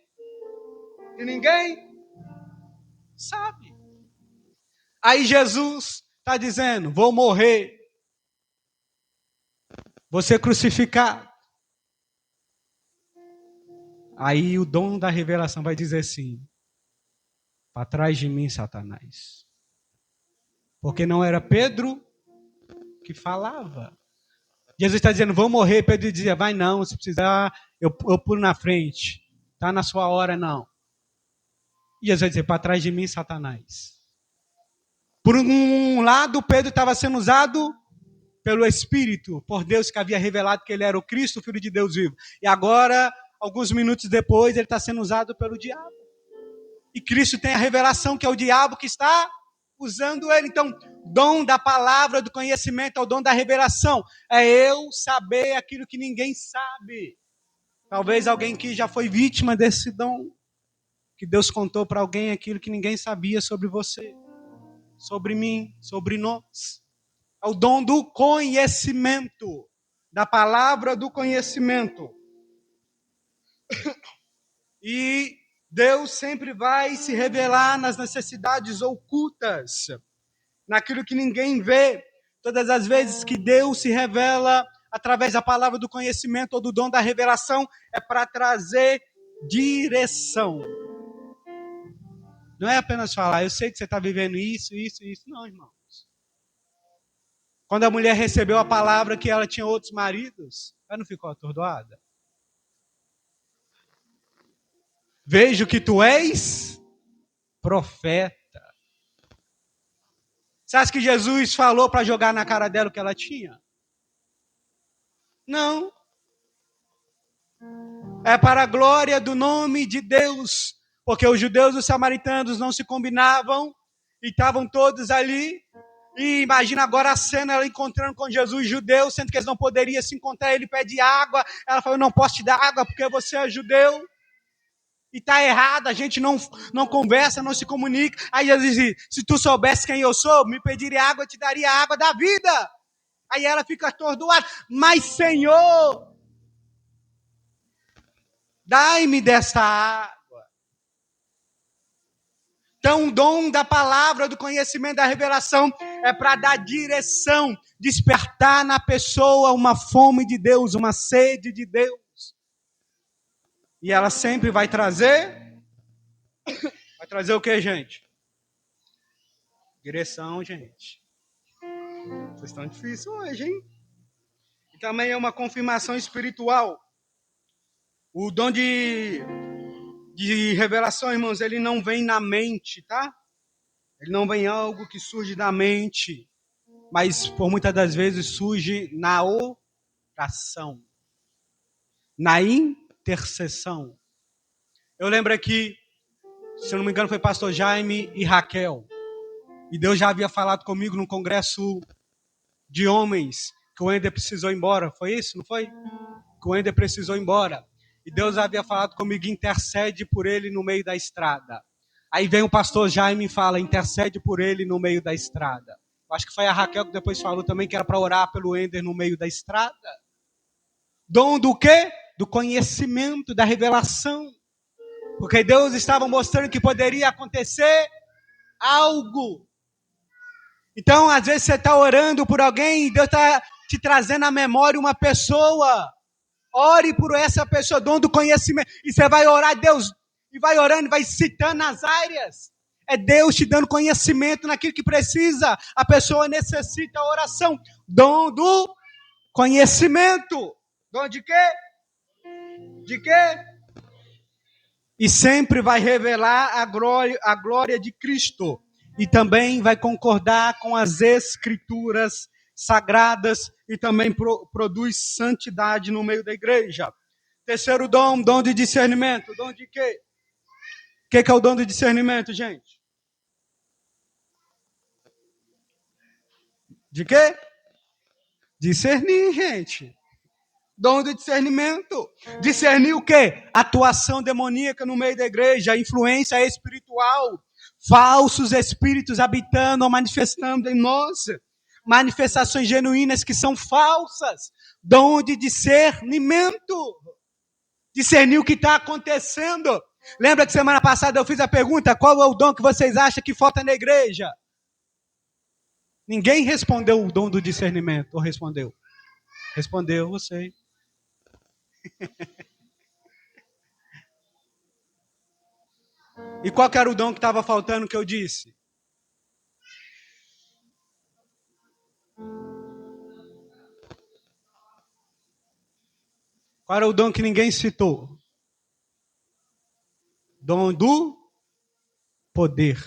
sabe. Aí Jesus está dizendo: vou morrer, vou ser crucificado. Aí o dom da revelação vai dizer assim: para trás de mim, Satanás. Porque não era Pedro que falava. Jesus está dizendo: vou morrer. Pedro dizia: vai não, se precisar, eu pulo na frente. Está na sua hora, não. E Jesus vai dizer: para trás de mim, Satanás. Por um lado, Pedro estava sendo usado pelo Espírito, por Deus que havia revelado que ele era o Cristo, o Filho de Deus vivo. E agora, alguns minutos depois, ele está sendo usado pelo diabo. E Cristo tem a revelação que é o diabo que está usando ele. Então, dom da palavra, do conhecimento, é o dom da revelação. É eu saber aquilo que ninguém sabe. Talvez alguém que já foi vítima desse dom, que Deus contou para alguém aquilo que ninguém sabia sobre você, sobre mim, sobre nós. É o dom do conhecimento, da palavra do conhecimento. E Deus sempre vai se revelar nas necessidades ocultas, naquilo que ninguém vê. Todas as vezes que Deus se revela através da palavra do conhecimento ou do dom da revelação, é para trazer direção. Não é apenas falar: eu sei que você está vivendo isso. Não, irmãos. Quando a mulher recebeu a palavra que ela tinha outros maridos, ela não ficou atordoada? Vejo que tu és profeta. Você acha que Jesus falou para jogar na cara dela o que ela tinha? Não. É para a glória do nome de Deus. Porque os judeus e os samaritanos não se combinavam e estavam todos ali. E imagina agora a cena, ela encontrando com Jesus judeu, sendo que eles não poderiam se encontrar. Ele pede água. Ela falou: eu não posso te dar água porque você é judeu. E está errado, a gente não conversa, não se comunica. Aí Jesus diz: se tu soubesse quem eu sou, me pediria água, eu te daria a água da vida. Aí ela fica atordoada: mas Senhor, dai-me dessa água. Então o dom da palavra, do conhecimento, da revelação é para dar direção, despertar na pessoa uma fome de Deus, uma sede de Deus. E ela sempre vai trazer o que, gente? Direção, gente. Vocês estão difíceis hoje, hein? E também é uma confirmação espiritual. O dom de revelação, irmãos, ele não vem na mente, tá? Ele não vem algo que surge da mente, mas por muitas das vezes surge na oração, na intercessão. Eu lembro aqui, se eu não me engano, foi pastor Jaime e Raquel. E Deus já havia falado comigo num congresso de homens que o Ender precisou ir embora. Foi isso, não foi? Que o Ender precisou ir embora. E Deus havia falado comigo: intercede por ele no meio da estrada. Aí vem o pastor Jaime e fala: intercede por ele no meio da estrada. Eu acho que foi a Raquel que depois falou também que era para orar pelo Ender no meio da estrada. Dom do quê? Do conhecimento, da revelação. Porque Deus estava mostrando que poderia acontecer algo. Então, às vezes você está orando por alguém e Deus está te trazendo à memória uma pessoa. Ore por essa pessoa, dom do conhecimento. E você vai orar, Deus, e vai orando, vai citando as áreas. É Deus te dando conhecimento naquilo que precisa. A pessoa necessita oração. Dom do conhecimento. Dom de quê? De quê? E sempre vai revelar a glória de Cristo. E também vai concordar com as Escrituras sagradas e também produz santidade no meio da igreja. Terceiro dom, dom de discernimento. Dom de quê? O que é o dom de discernimento, gente? De quê? Discernir, gente. Dom de discernimento. Discernir o quê? Atuação demoníaca no meio da igreja, influência espiritual, falsos espíritos habitando ou manifestando em nós, manifestações genuínas que são falsas. Dom de discernimento. Discernir o que está acontecendo. Lembra que semana passada eu fiz a pergunta, qual é o dom que vocês acham que falta na igreja? Ninguém respondeu o dom do discernimento, ou respondeu? Respondeu você. E qual que era o dom que estava faltando que eu disse? Qual era o dom que ninguém citou? Dom do poder.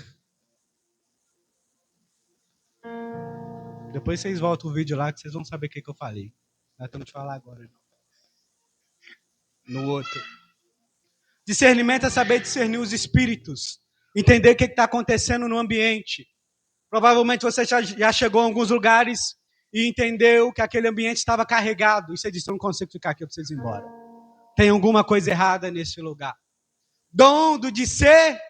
Depois vocês voltam o vídeo lá que vocês vão saber o que eu falei. Nós estamos te falar agora. No outro. Discernimento é saber discernir os espíritos. Entender o que está acontecendo no ambiente. Provavelmente você já chegou em alguns lugares e entendeu que aquele ambiente estava carregado. E você disse, eu não consigo ficar aqui, eu preciso ir embora. Tem alguma coisa errada nesse lugar. Dom do discernimento.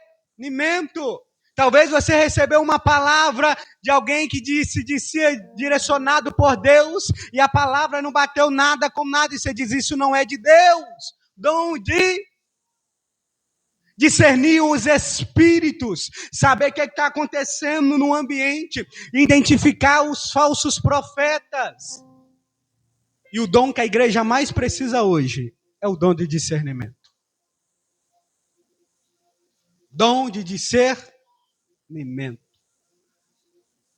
Talvez você recebeu uma palavra de alguém que disse de ser direcionado por Deus e a palavra não bateu nada com nada e você diz, isso não é de Deus. Dom de discernir os espíritos, saber o que está acontecendo no ambiente, identificar os falsos profetas. E o dom que a igreja mais precisa hoje é o dom de discernimento. Dom de discernimento.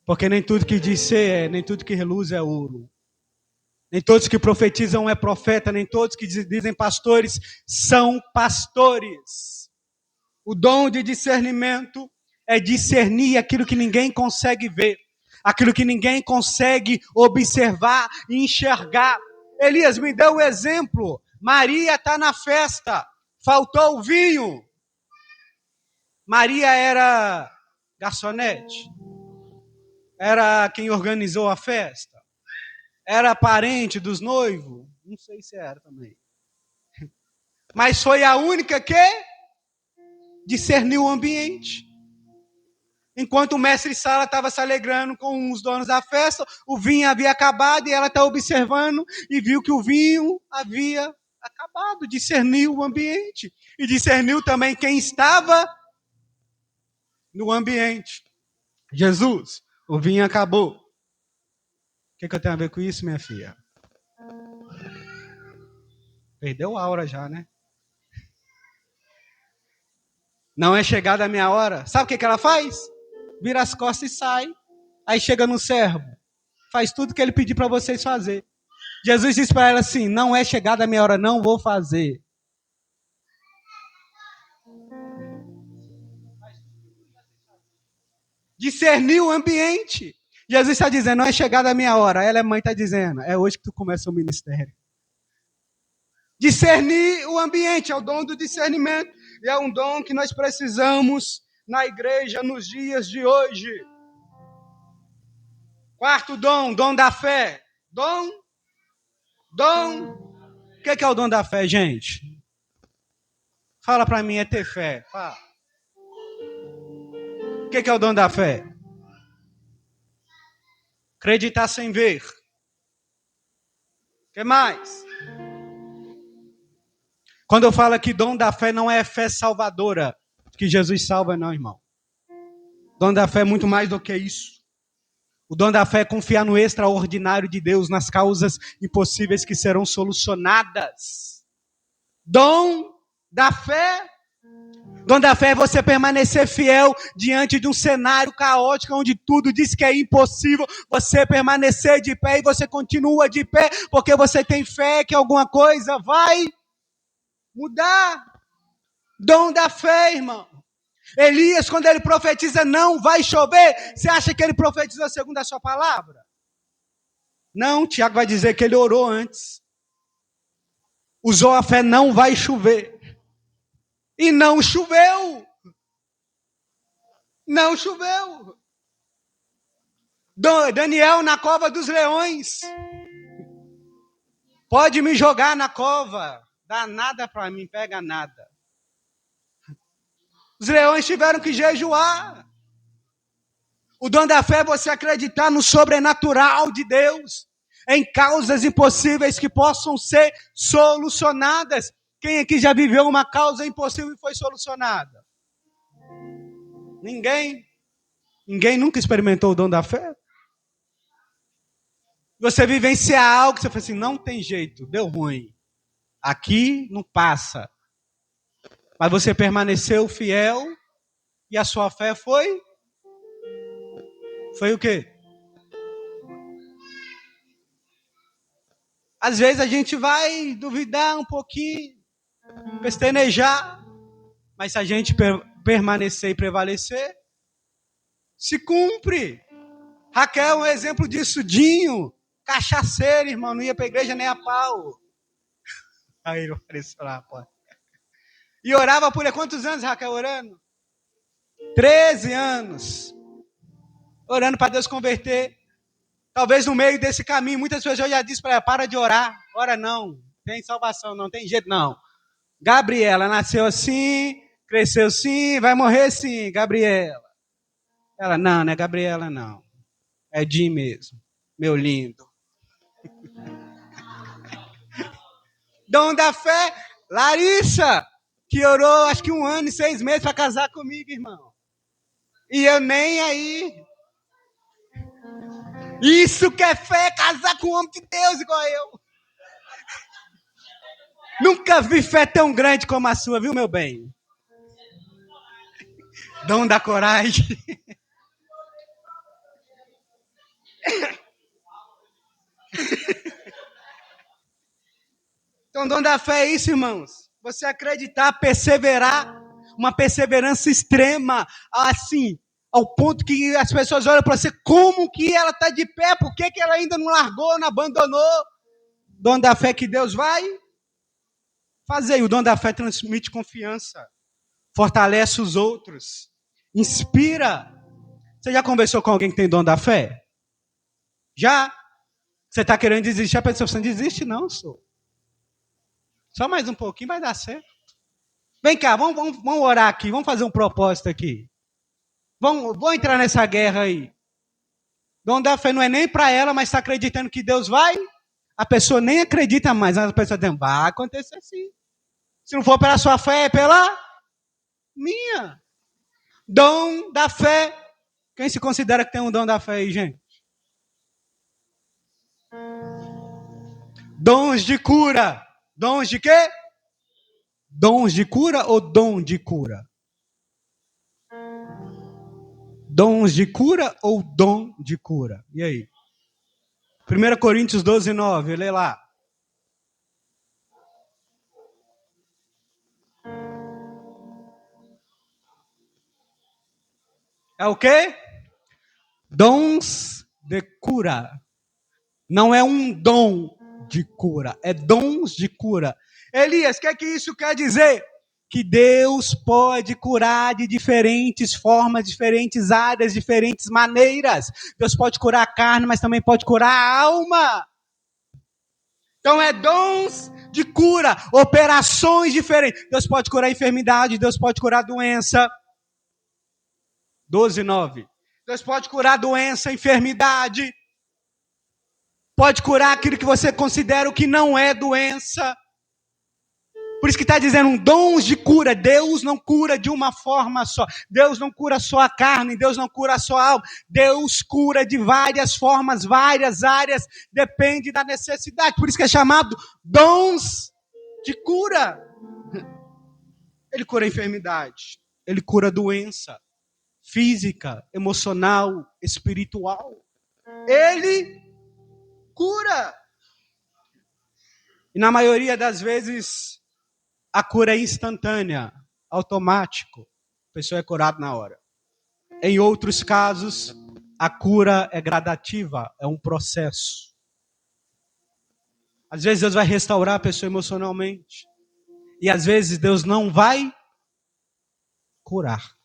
Porque nem tudo que diz ser nem tudo que reluz é ouro. Nem todos que profetizam é profeta, nem todos que dizem pastores são pastores. O dom de discernimento é discernir aquilo que ninguém consegue ver, aquilo que ninguém consegue observar e enxergar. Elias, me deu um exemplo. Maria está na festa, faltou o vinho. Maria era garçonete? Era quem organizou a festa? Era parente dos noivos? Não sei se era também. Mas foi a única que discerniu o ambiente. Enquanto o mestre Sala estava se alegrando com os donos da festa, o vinho havia acabado e ela está observando e viu que o vinho havia acabado. Discerniu o ambiente. E discerniu também quem estava no ambiente. Jesus, o vinho acabou. O que eu tenho a ver com isso, minha filha? Perdeu a aura já, né? Não é chegada a minha hora. Sabe o que ela faz? Vira as costas e sai. Aí chega no servo. Faz tudo que ele pediu para vocês fazer. Jesus disse para ela assim, não é chegada a minha hora, não vou fazer. Discernir o ambiente. Jesus está dizendo, não é chegada a minha hora. Ela, mãe, está dizendo, é hoje que tu começa o ministério. Discernir o ambiente, é o dom do discernimento. E é um dom que nós precisamos na igreja nos dias de hoje. Quarto dom, dom da fé. Dom. O que é o dom da fé, gente? Fala para mim, é ter fé. Fala. O que é o dom da fé? Acreditar sem ver. O que mais? Quando eu falo que dom da fé não é fé salvadora, que Jesus salva, não, irmão. Dom da fé é muito mais do que isso. O dom da fé é confiar no extraordinário de Deus, nas causas impossíveis que serão solucionadas. Dom da fé. Dom da fé é você permanecer fiel diante de um cenário caótico, onde tudo diz que é impossível. Você permanecer de pé e você continua de pé, porque você tem fé que alguma coisa vai mudar. Dom da fé, irmão. Elias, quando ele profetiza, não vai chover. Você acha que ele profetizou segundo a sua palavra? Não, Tiago vai dizer que ele orou antes. Usou a fé, não vai chover. E não choveu. Não choveu. Daniel na cova dos leões. Pode me jogar na cova. Dá nada para mim, pega nada. Os leões tiveram que jejuar. O dom da fé é você acreditar no sobrenatural de Deus, em causas impossíveis que possam ser solucionadas. Quem aqui já viveu uma causa impossível e foi solucionada? Ninguém. Ninguém nunca experimentou o dom da fé? Você vivenciar algo que você fala assim, não tem jeito, deu ruim. Aqui não passa. Mas você permaneceu fiel e a sua fé foi? Foi o quê? Às vezes a gente vai duvidar um pouquinho, pestanejar, mas se a gente permanecer e prevalecer, se cumpre. Raquel é um exemplo disso. Dinho, cachaceiro, irmão, não ia para a igreja nem a pau. Aí ele apareceu lá, pô. E orava por quantos anos, Raquel, orando? 13 anos. Orando para Deus converter. Talvez no meio desse caminho, muitas pessoas já dizem para ela, para de orar. Ora não, tem salvação, não tem jeito não. Gabriela nasceu assim, cresceu assim, vai morrer sim, Gabriela. Ela, não é Gabriela não. É Jim mesmo, meu lindo. Dom da fé, Larissa, que orou acho que 1 ano e 6 meses para casar comigo, irmão. E eu nem aí. Isso que é fé, casar com um homem de Deus igual eu. Nunca vi fé tão grande como a sua, viu, meu bem? Dom da coragem. Então, dom da fé é isso, irmãos. Você acreditar, perseverar, uma perseverança extrema, assim, ao ponto que as pessoas olham para você, como que ela está de pé, por que ela ainda não largou, não abandonou? Dom da fé que Deus vai fazer. E o dom da fé transmite confiança, fortalece os outros, inspira. Você já conversou com alguém que tem dom da fé? Já? Você está querendo desistir, a pessoa, você não desiste não, sou. Só mais um pouquinho vai dar certo. Vem cá, vamos orar aqui, vamos fazer um propósito aqui. Vamos entrar nessa guerra aí. Dom da fé não é nem para ela, mas está acreditando que Deus vai. A pessoa nem acredita mais, a pessoa diz, vai acontecer sim. Se não for pela sua fé, é pela minha. Dom da fé. Quem se considera que tem um dom da fé aí, gente? Dons de cura. Dons de quê? Dons de cura ou dom de cura? Dons de cura ou dom de cura? E aí? 1 Coríntios 12, 9, lê lá. É o quê? Dons de cura. Não é um dom de cura, é dons de cura. Elias, o que isso quer dizer? Que Deus pode curar de diferentes formas, diferentes áreas, diferentes maneiras. Deus pode curar a carne, mas também pode curar a alma. Então é dons de cura, operações diferentes. Deus pode curar a enfermidade, Deus pode curar a doença. 12, 9. Deus pode curar a doença, a enfermidade. Pode curar aquilo que você considera o que não é doença. Por isso que está dizendo dons de cura. Deus não cura de uma forma só. Deus não cura só a carne, Deus não cura só a alma. Deus cura de várias formas, várias áreas. Depende da necessidade. Por isso que é chamado dons de cura. Ele cura a enfermidade. Ele cura a doença física, emocional, espiritual. Ele cura. E na maioria das vezes, a cura é instantânea, automático. A pessoa é curada na hora. Em outros casos, a cura é gradativa, é um processo. Às vezes Deus vai restaurar a pessoa emocionalmente. E às vezes Deus não vai curar.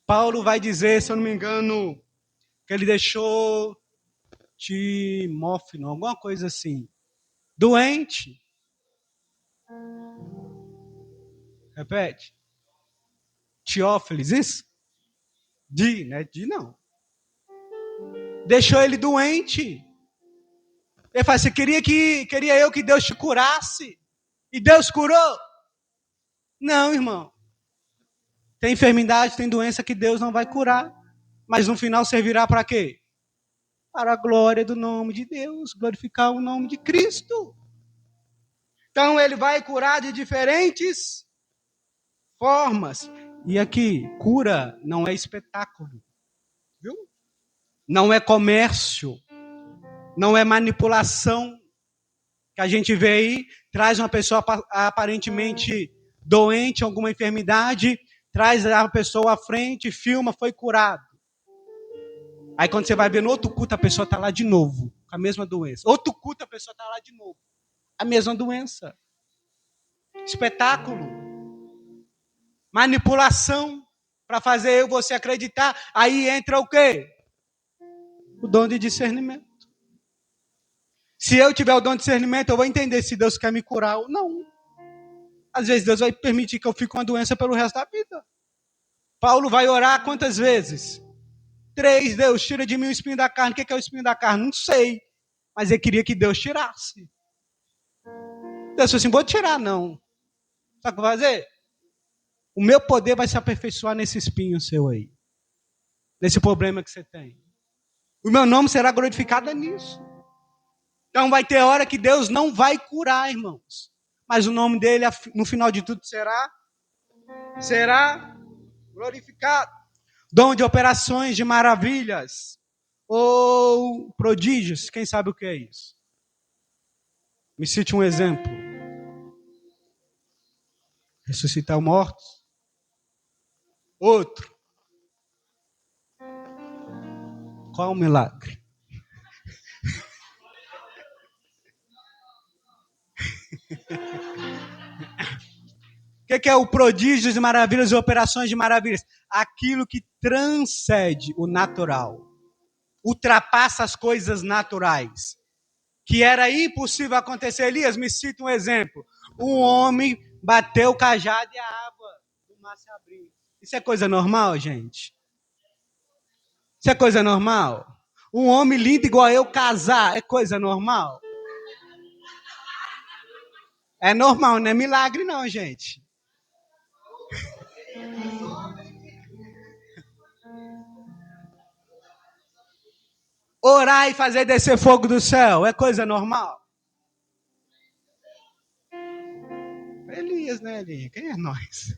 Paulo vai dizer, se eu não me engano, que ele deixou Timóteo, alguma coisa assim, doente. Repete. Teófilis, isso? Né? Não. Deixou ele doente. Ele fala, você queria eu que Deus te curasse? E Deus curou? Não, irmão. Tem enfermidade, tem doença que Deus não vai curar. Mas no final servirá para quê? Para a glória do nome de Deus, glorificar o nome de Cristo. Então ele vai curar de diferentes formas. E aqui, cura não é espetáculo, viu? Não é comércio, não é manipulação. Que a gente vê aí, traz uma pessoa aparentemente doente, alguma enfermidade, traz a pessoa à frente, filma, foi curado. Aí quando você vai ver no outro culto, a pessoa está lá de novo, com a mesma doença. Outro culto, a pessoa está lá de novo, a mesma doença. Espetáculo. Manipulação, para fazer você acreditar. Aí entra o quê? O dom de discernimento. Se eu tiver o dom de discernimento, eu vou entender se Deus quer me curar ou não. Às vezes Deus vai permitir que eu fique com a doença pelo resto da vida. Paulo vai orar quantas vezes? 3, Deus, tira de mim o espinho da carne. O que é o espinho da carne? Não sei. Mas ele queria que Deus tirasse. Deus falou assim, vou tirar não. Sabe o que eu vou fazer? O meu poder vai se aperfeiçoar nesse espinho seu aí. Nesse problema que você tem. O meu nome será glorificado nisso. Então vai ter hora que Deus não vai curar, irmãos. Mas o nome dele, no final de tudo, será glorificado. Dom de operações, de maravilhas. Ou prodígios. Quem sabe o que é isso? Me cite um exemplo. Ressuscitar mortos. Outro. Qual o milagre? O que é o prodígios de maravilhas e operações de maravilhas? Aquilo que transcende o natural. Ultrapassa as coisas naturais. Que era impossível acontecer. Elias, me cita um exemplo. Um homem bateu o cajado e a água do mar se abriu. Isso é coisa normal, gente? Isso é coisa normal? Um homem lindo igual eu casar é coisa normal? É normal, não é milagre não, gente. Orar e fazer descer fogo do céu é coisa normal? Elias, né, Elias? Quem é nós?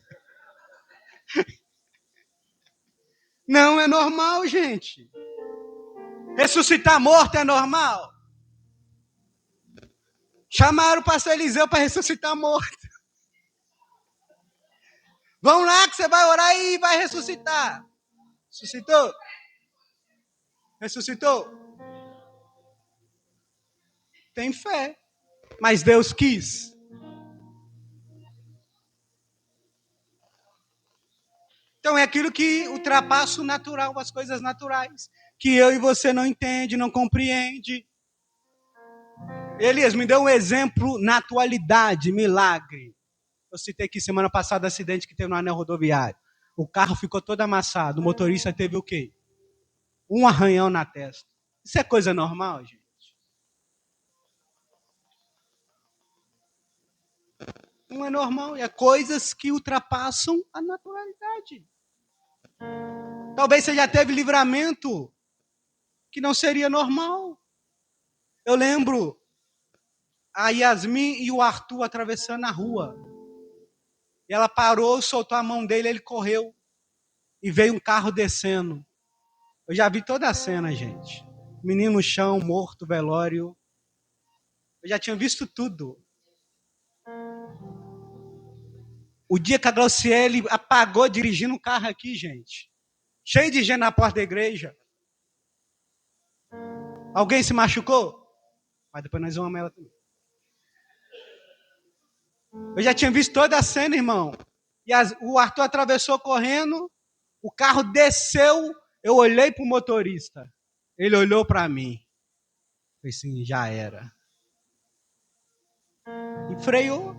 Não é normal, gente. Ressuscitar morto é normal? Chamaram o pastor Eliseu para ressuscitar morto. Vão lá que você vai orar e vai ressuscitar. Ressuscitou? Ressuscitou? Tem fé. Mas Deus quis. Então é aquilo que ultrapassa o natural, as coisas naturais. Que eu e você não entende, não compreende. Elias, me deu um exemplo na atualidade, milagre. Eu citei aqui semana passada o acidente que teve no anel rodoviário. O carro ficou todo amassado. O motorista teve o quê? Um arranhão na testa. Isso é coisa normal, gente? Não é normal. É coisas que ultrapassam a naturalidade. Talvez você já teve livramento que não seria normal. Eu lembro a Yasmin e o Arthur atravessando a rua. E ela parou, soltou a mão dele, ele correu. E veio um carro descendo. Eu já vi toda a cena, gente. Menino no chão, morto, velório. Eu já tinha visto tudo. O dia que a Glauciele apagou dirigindo um carro aqui, gente. Cheio de gente na porta da igreja. Alguém se machucou? Mas depois nós vamos ela também. Eu já tinha visto toda a cena, irmão. E o Arthur atravessou correndo, o carro desceu, eu olhei para o motorista. Ele olhou para mim. Falei assim, já era. E freou.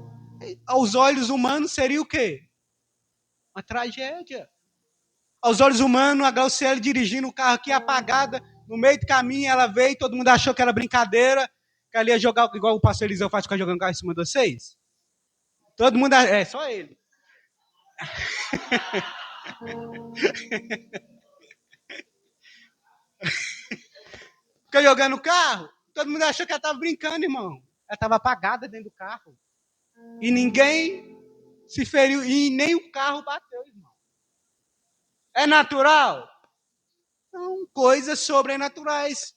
Aos olhos humanos seria o quê? Uma tragédia. Aos olhos humanos, a Glauciele dirigindo o carro aqui apagada, no meio do caminho ela veio, todo mundo achou que era brincadeira, que ela ia jogar igual o pastor Eliseu faz, ficar jogando carro em cima de vocês. Todo mundo, só ele. Fica jogando o carro, todo mundo achou que ela estava brincando, irmão. Ela estava apagada dentro do carro. E ninguém se feriu, e nem o carro bateu, irmão. É natural? São coisas sobrenaturais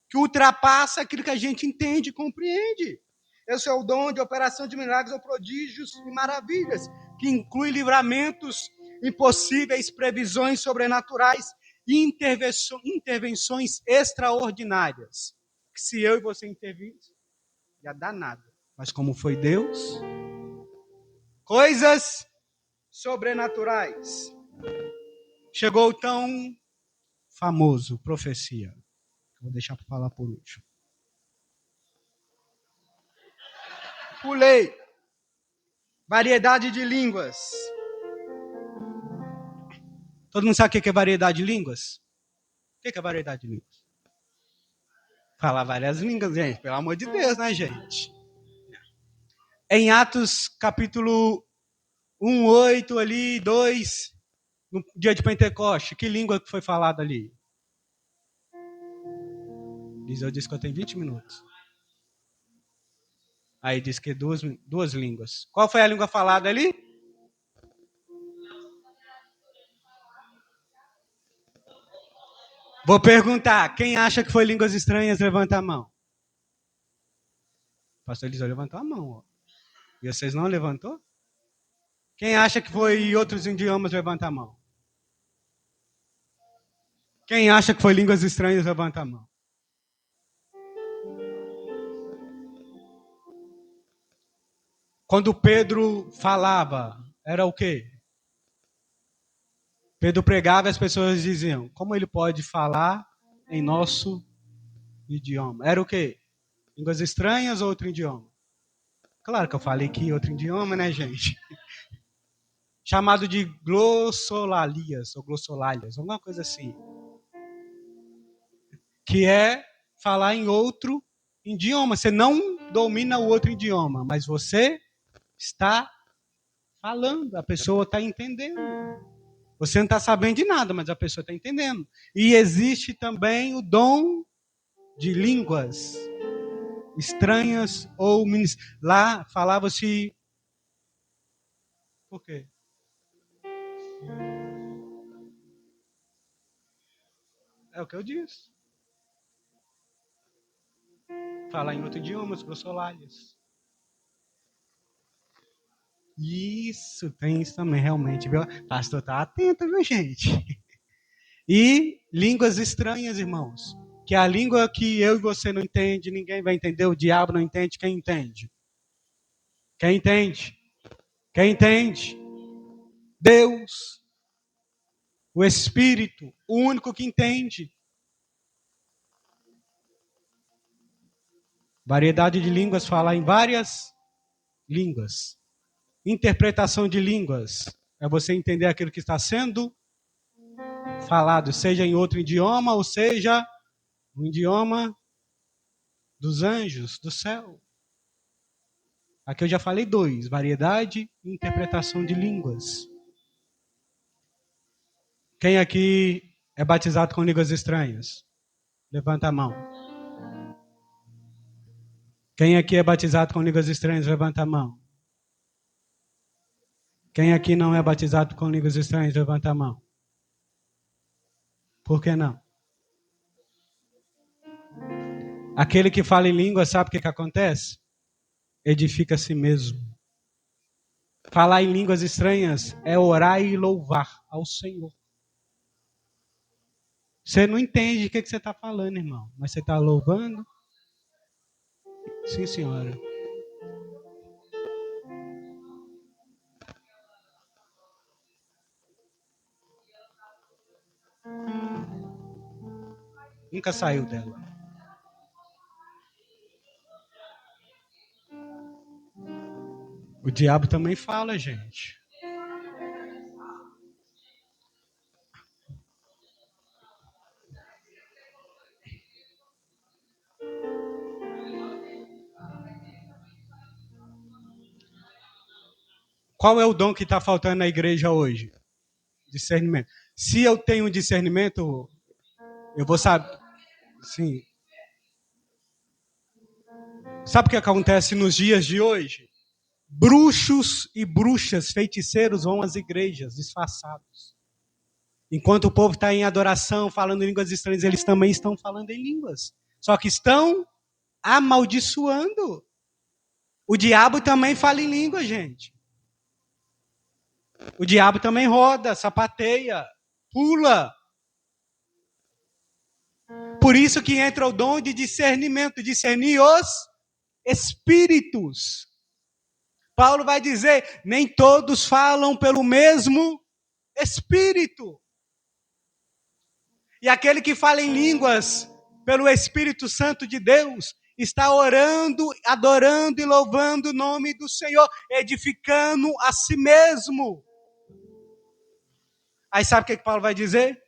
que ultrapassa aquilo que a gente entende e compreende. Esse é o dom de operação de milagres ou prodígios e maravilhas, que inclui livramentos impossíveis, previsões sobrenaturais e intervenções extraordinárias. Que se eu e você intervirmos, já dá nada. Mas como foi Deus, coisas sobrenaturais. Chegou o tão famoso profecia. Vou deixar para falar por último. Pulei. Variedade de línguas. Todo mundo sabe o que é variedade de línguas? O que é variedade de línguas? Falar várias línguas, gente. Pelo amor de Deus, né, gente? Em Atos, capítulo 1, 8 ali, 2, no dia de Pentecoste, que língua que foi falada ali? Eu disse que eu tenho 20 minutos. Aí diz que duas línguas. Qual foi a língua falada ali? Vou perguntar, quem acha que foi línguas estranhas, levanta a mão. O pastor Eliseu levantou a mão. Ó. E vocês não levantou? Quem acha que foi outros idiomas, levanta a mão. Quem acha que foi línguas estranhas, levanta a mão. Quando Pedro falava, era o quê? Pedro pregava e as pessoas diziam, como ele pode falar em nosso idioma? Era o quê? Línguas estranhas ou outro idioma? Claro que eu falei que outro idioma, né, gente? Chamado de glossolalias, ou glossolalias, alguma coisa assim. Que é falar em outro idioma. Você não domina o outro idioma, mas você está falando, a pessoa está entendendo. Você não está sabendo de nada, mas a pessoa está entendendo. E existe também o dom de línguas estranhas ou lá falava-se. Por quê? É o que eu disse. Falar em outro idioma, glossolalias. Isso, tem isso também, realmente, viu? Pastor, tá atento, viu, gente? E línguas estranhas, irmãos. Que é a língua que eu e você não entende, ninguém vai entender, o diabo não entende, quem entende? Quem entende? Quem entende? Deus, o Espírito, o único que entende. Variedade de línguas, falar em várias línguas. Interpretação de línguas é você entender aquilo que está sendo falado, seja em outro idioma, ou seja, o idioma dos anjos, do céu. Aqui eu já falei dois, variedade e interpretação de línguas. Quem aqui é batizado com línguas estranhas? Levanta a mão. Quem aqui é batizado com línguas estranhas? Levanta a mão. Quem aqui não é batizado com línguas estranhas? Levanta a mão. Por que não? Aquele que fala em língua, sabe o que acontece? Edifica a si mesmo. Falar em línguas estranhas é orar e louvar ao Senhor. Você não entende o que você está falando, irmão, mas você está louvando? Sim, senhora. nunca saiu dela. O diabo também fala, gente. Qual é o dom que está faltando na igreja hoje? Discernimento. Se eu tenho discernimento, eu vou saber. Sim. Sabe o que acontece nos dias de hoje? Bruxos e bruxas, feiticeiros vão às igrejas disfarçados. Enquanto o povo está em adoração, falando em línguas estranhas, eles também estão falando em línguas. Só que estão amaldiçoando. O diabo também fala em língua, gente. O diabo também roda, sapateia, pula. Por isso que entra o dom de discernimento, discernir os espíritos. Paulo vai dizer, nem todos falam pelo mesmo Espírito. E aquele que fala em línguas pelo Espírito Santo de Deus está orando, adorando e louvando o nome do Senhor, edificando a si mesmo. Aí sabe o que Paulo vai dizer?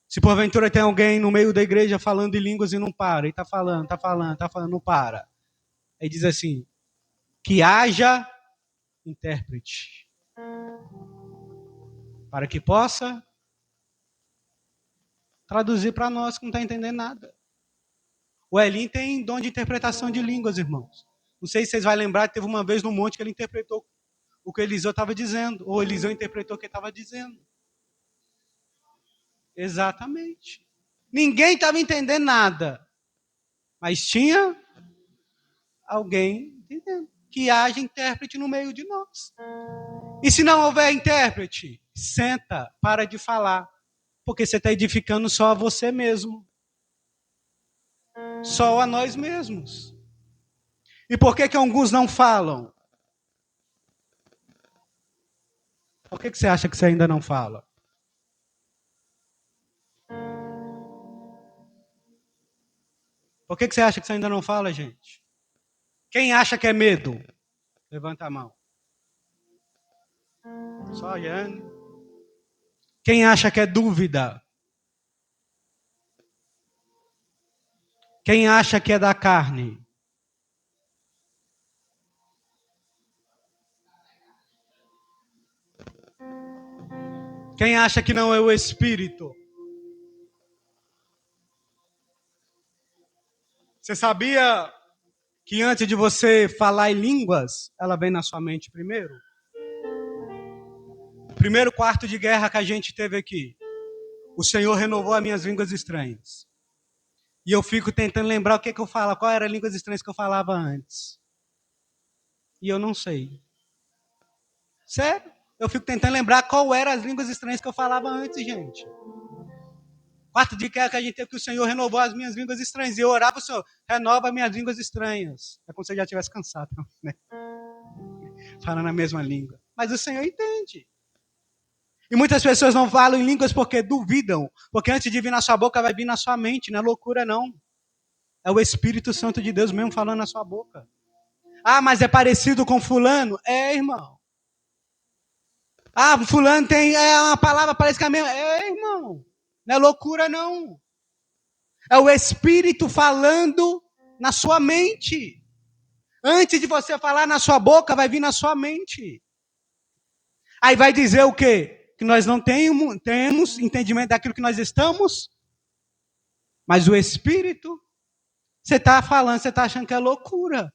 Se porventura tem alguém no meio da igreja falando em línguas e não para, e está falando, não para. Aí diz assim, que haja intérprete, para que possa traduzir para nós que não está entendendo nada. O Elim tem dom de interpretação de línguas, irmãos. Não sei se vocês vão lembrar, teve uma vez no monte que ele interpretou o que Eliseu estava dizendo, ou Eliseu interpretou o que ele estava dizendo. Exatamente. Ninguém estava entendendo nada, mas tinha alguém entendendo. Que haja intérprete no meio de nós. E se não houver intérprete, senta, para de falar, porque você está edificando só a você mesmo. Só a nós mesmos. E por que alguns não falam? Por que você acha que você ainda não fala? Por que você acha que você ainda não fala, gente? Quem acha que é medo? Levanta a mão. Só a Yane. Quem acha que é dúvida? Quem acha que é da carne? Quem acha que não é o Espírito? Você sabia que antes de você falar em línguas, ela vem na sua mente primeiro? O primeiro quarto de guerra que a gente teve aqui, o Senhor renovou as minhas línguas estranhas. E eu fico tentando lembrar o que eu falo, qual era as línguas estranhas que eu falava antes. E eu não sei. Sério? Eu fico tentando lembrar qual eram as línguas estranhas que eu falava antes, gente. Quarto dia que a gente teve que o Senhor renovou as minhas línguas estranhas. E eu orava o Senhor, renova minhas línguas estranhas. É como se eu já estivesse cansado, né? Falando a mesma língua. Mas o Senhor entende. E muitas pessoas não falam em línguas porque duvidam. Porque antes de vir na sua boca, vai vir na sua mente. Não é loucura, não. É o Espírito Santo de Deus mesmo falando na sua boca. Ah, mas é parecido com fulano? É, irmão. Ah, fulano tem uma palavra, parece que é a mesma. É, irmão. Não é loucura, não. É o Espírito falando na sua mente. Antes de você falar na sua boca, vai vir na sua mente. Aí vai dizer o quê? Que nós não temos entendimento daquilo que nós estamos. Mas o Espírito, você está falando, você está achando que é loucura.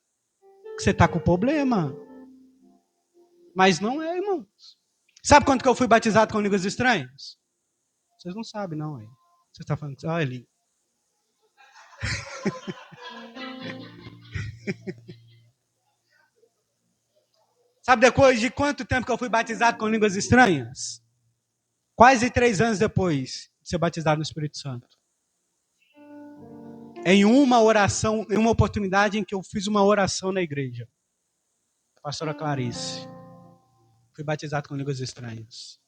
Que você está com problema. Mas não é, irmãos. Sabe quando que eu fui batizado com línguas estranhas? Vocês não sabem, não. Aí. Você está falando, ah, Eli. Sabe depois de quanto tempo que eu fui batizado com línguas estranhas? Quase 3 anos depois de ser batizado no Espírito Santo. Em uma oração, em uma oportunidade em que eu fiz uma oração na igreja. Pastora Clarice. Fui batizado com línguas estranhas.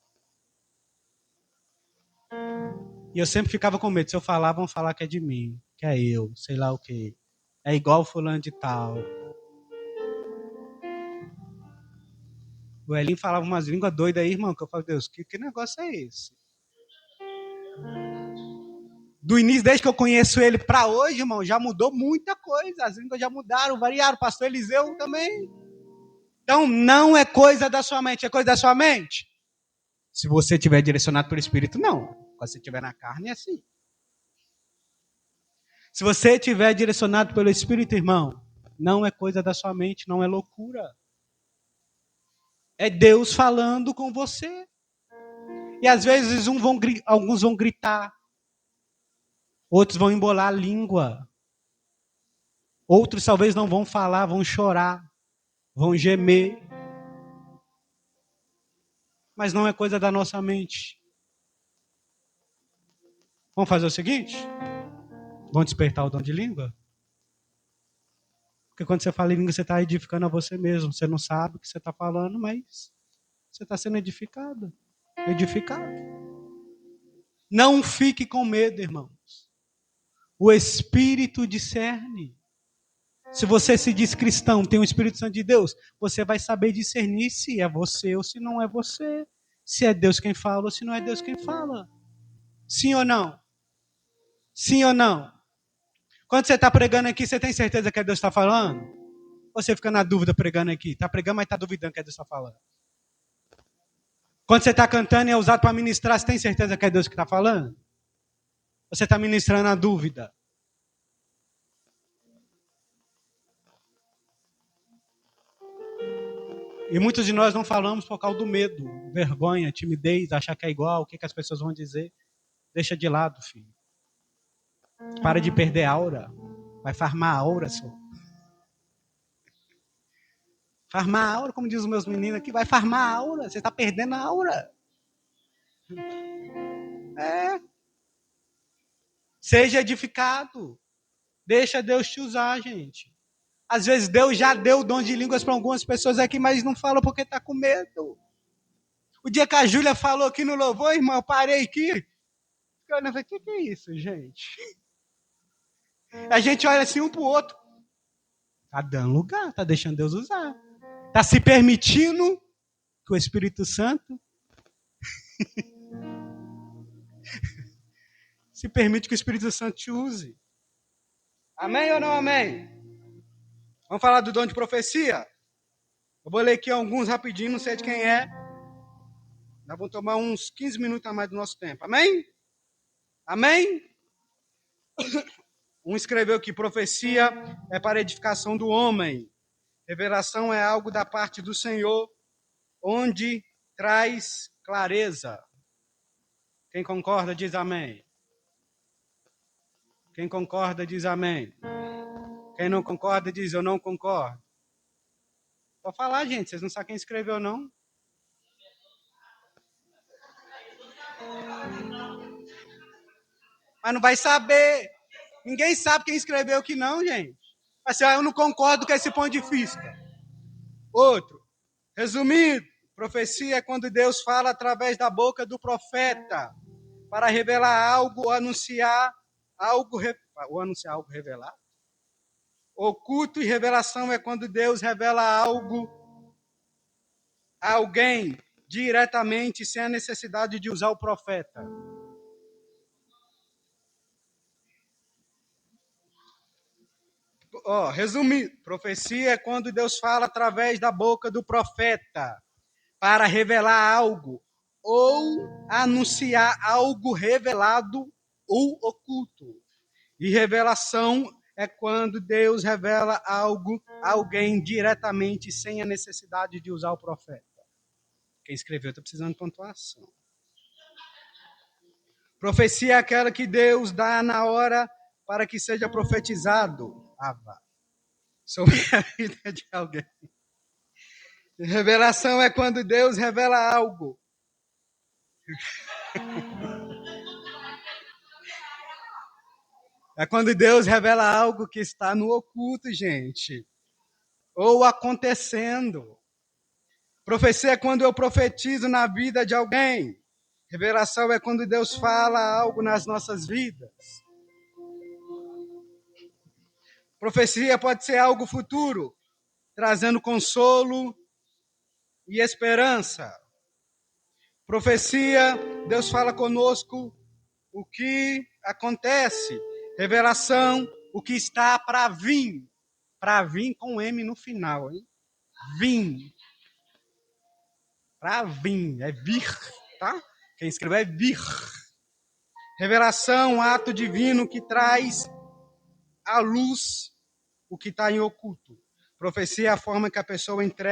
E eu sempre ficava com medo. Se eu falar, vão falar que é de mim. Que é eu, sei lá o quê. É igual fulano de tal. O Elinho falava umas línguas doidas aí, irmão, que eu falo, Deus, que negócio é esse? Do início, desde que eu conheço ele para hoje, irmão, já mudou muita coisa. As línguas já mudaram, variaram. O pastor Eliseu também. Então, não é coisa da sua mente, é coisa da sua mente. Se você tiver direcionado pelo Espírito, não. Quando você estiver na carne, é assim. Se você tiver direcionado pelo Espírito, irmão, não é coisa da sua mente, não é loucura. É Deus falando com você. E às vezes alguns vão gritar, outros vão embolar a língua, outros talvez não vão falar, vão chorar, vão gemer. Mas não é coisa da nossa mente. Vamos fazer o seguinte? Vamos despertar o dom de língua? Porque quando você fala em língua, você está edificando a você mesmo. Você não sabe o que você está falando, mas você está sendo edificado. Edificado. Não fique com medo, irmãos. O Espírito discerne. Se você se diz cristão, tem o Espírito Santo de Deus, você vai saber discernir se é você ou se não é você. Se é Deus quem fala ou se não é Deus quem fala. Sim ou não? Sim ou não? Quando você está pregando aqui, você tem certeza que é Deus que está falando? Ou você fica na dúvida pregando aqui? Está pregando, mas está duvidando que é Deus que está falando? Quando você está cantando e é usado para ministrar, você tem certeza que é Deus que está falando? Ou você está ministrando a dúvida? E muitos de nós não falamos por causa do medo, vergonha, timidez, achar que é igual, o que as pessoas vão dizer. Deixa de lado, filho. Para de perder aura. Vai farmar aura, só. Farmar aura, como diz os meus meninos aqui, vai farmar aura. Você está perdendo a aura. É. Seja edificado. Deixa Deus te usar, gente. Às vezes Deus já deu o dom de línguas para algumas pessoas aqui, mas não fala porque está com medo. O dia que a Júlia falou aqui no louvor, irmão, eu parei aqui. Eu falei, o que é isso, gente? A gente olha assim um pro outro. Tá dando lugar, tá deixando Deus usar. Tá se permitindo que o Espírito Santo se permite que o Espírito Santo te use. Amém ou não amém? Vamos falar do dom de profecia? Eu vou ler aqui alguns rapidinho, não sei de quem é. Nós vamos tomar uns 15 minutos a mais do nosso tempo. Amém? Amém? Um escreveu que profecia é para edificação do homem. Revelação é algo da parte do Senhor, onde traz clareza. Quem concorda diz amém. Quem concorda diz amém. Quem não concorda diz eu não concordo. Pode falar, gente, vocês não sabem quem escreveu, não? Mas não vai saber. Ninguém sabe quem escreveu que não, gente. Assim, eu não concordo com esse ponto de vista. Outro. Resumindo, profecia é quando Deus fala através da boca do profeta para revelar algo ou anunciar algo, revelar. Oculto e revelação é quando Deus revela algo a alguém diretamente sem a necessidade de usar o profeta. Resumindo, profecia é quando Deus fala através da boca do profeta para revelar algo ou anunciar algo revelado ou oculto. E revelação é quando Deus revela algo a alguém diretamente sem a necessidade de usar o profeta. Quem escreveu está precisando de pontuação. Profecia é aquela que Deus dá na hora para que seja profetizado. Sobre a vida de alguém. Revelação é quando Deus revela algo. É quando Deus revela algo que está no oculto, gente. Ou acontecendo. Profecia é quando eu profetizo na vida de alguém. Revelação é quando Deus fala algo nas nossas vidas. Profecia pode ser algo futuro, trazendo consolo e esperança. Profecia, Deus fala conosco o que acontece. Revelação, o que está para vir. Para vir com M no final, hein? Vim. Para vir, é vir, tá? Quem escreveu é vir. Revelação, ato divino que traz à luz o que está em oculto. Profecia é a forma que a pessoa entrega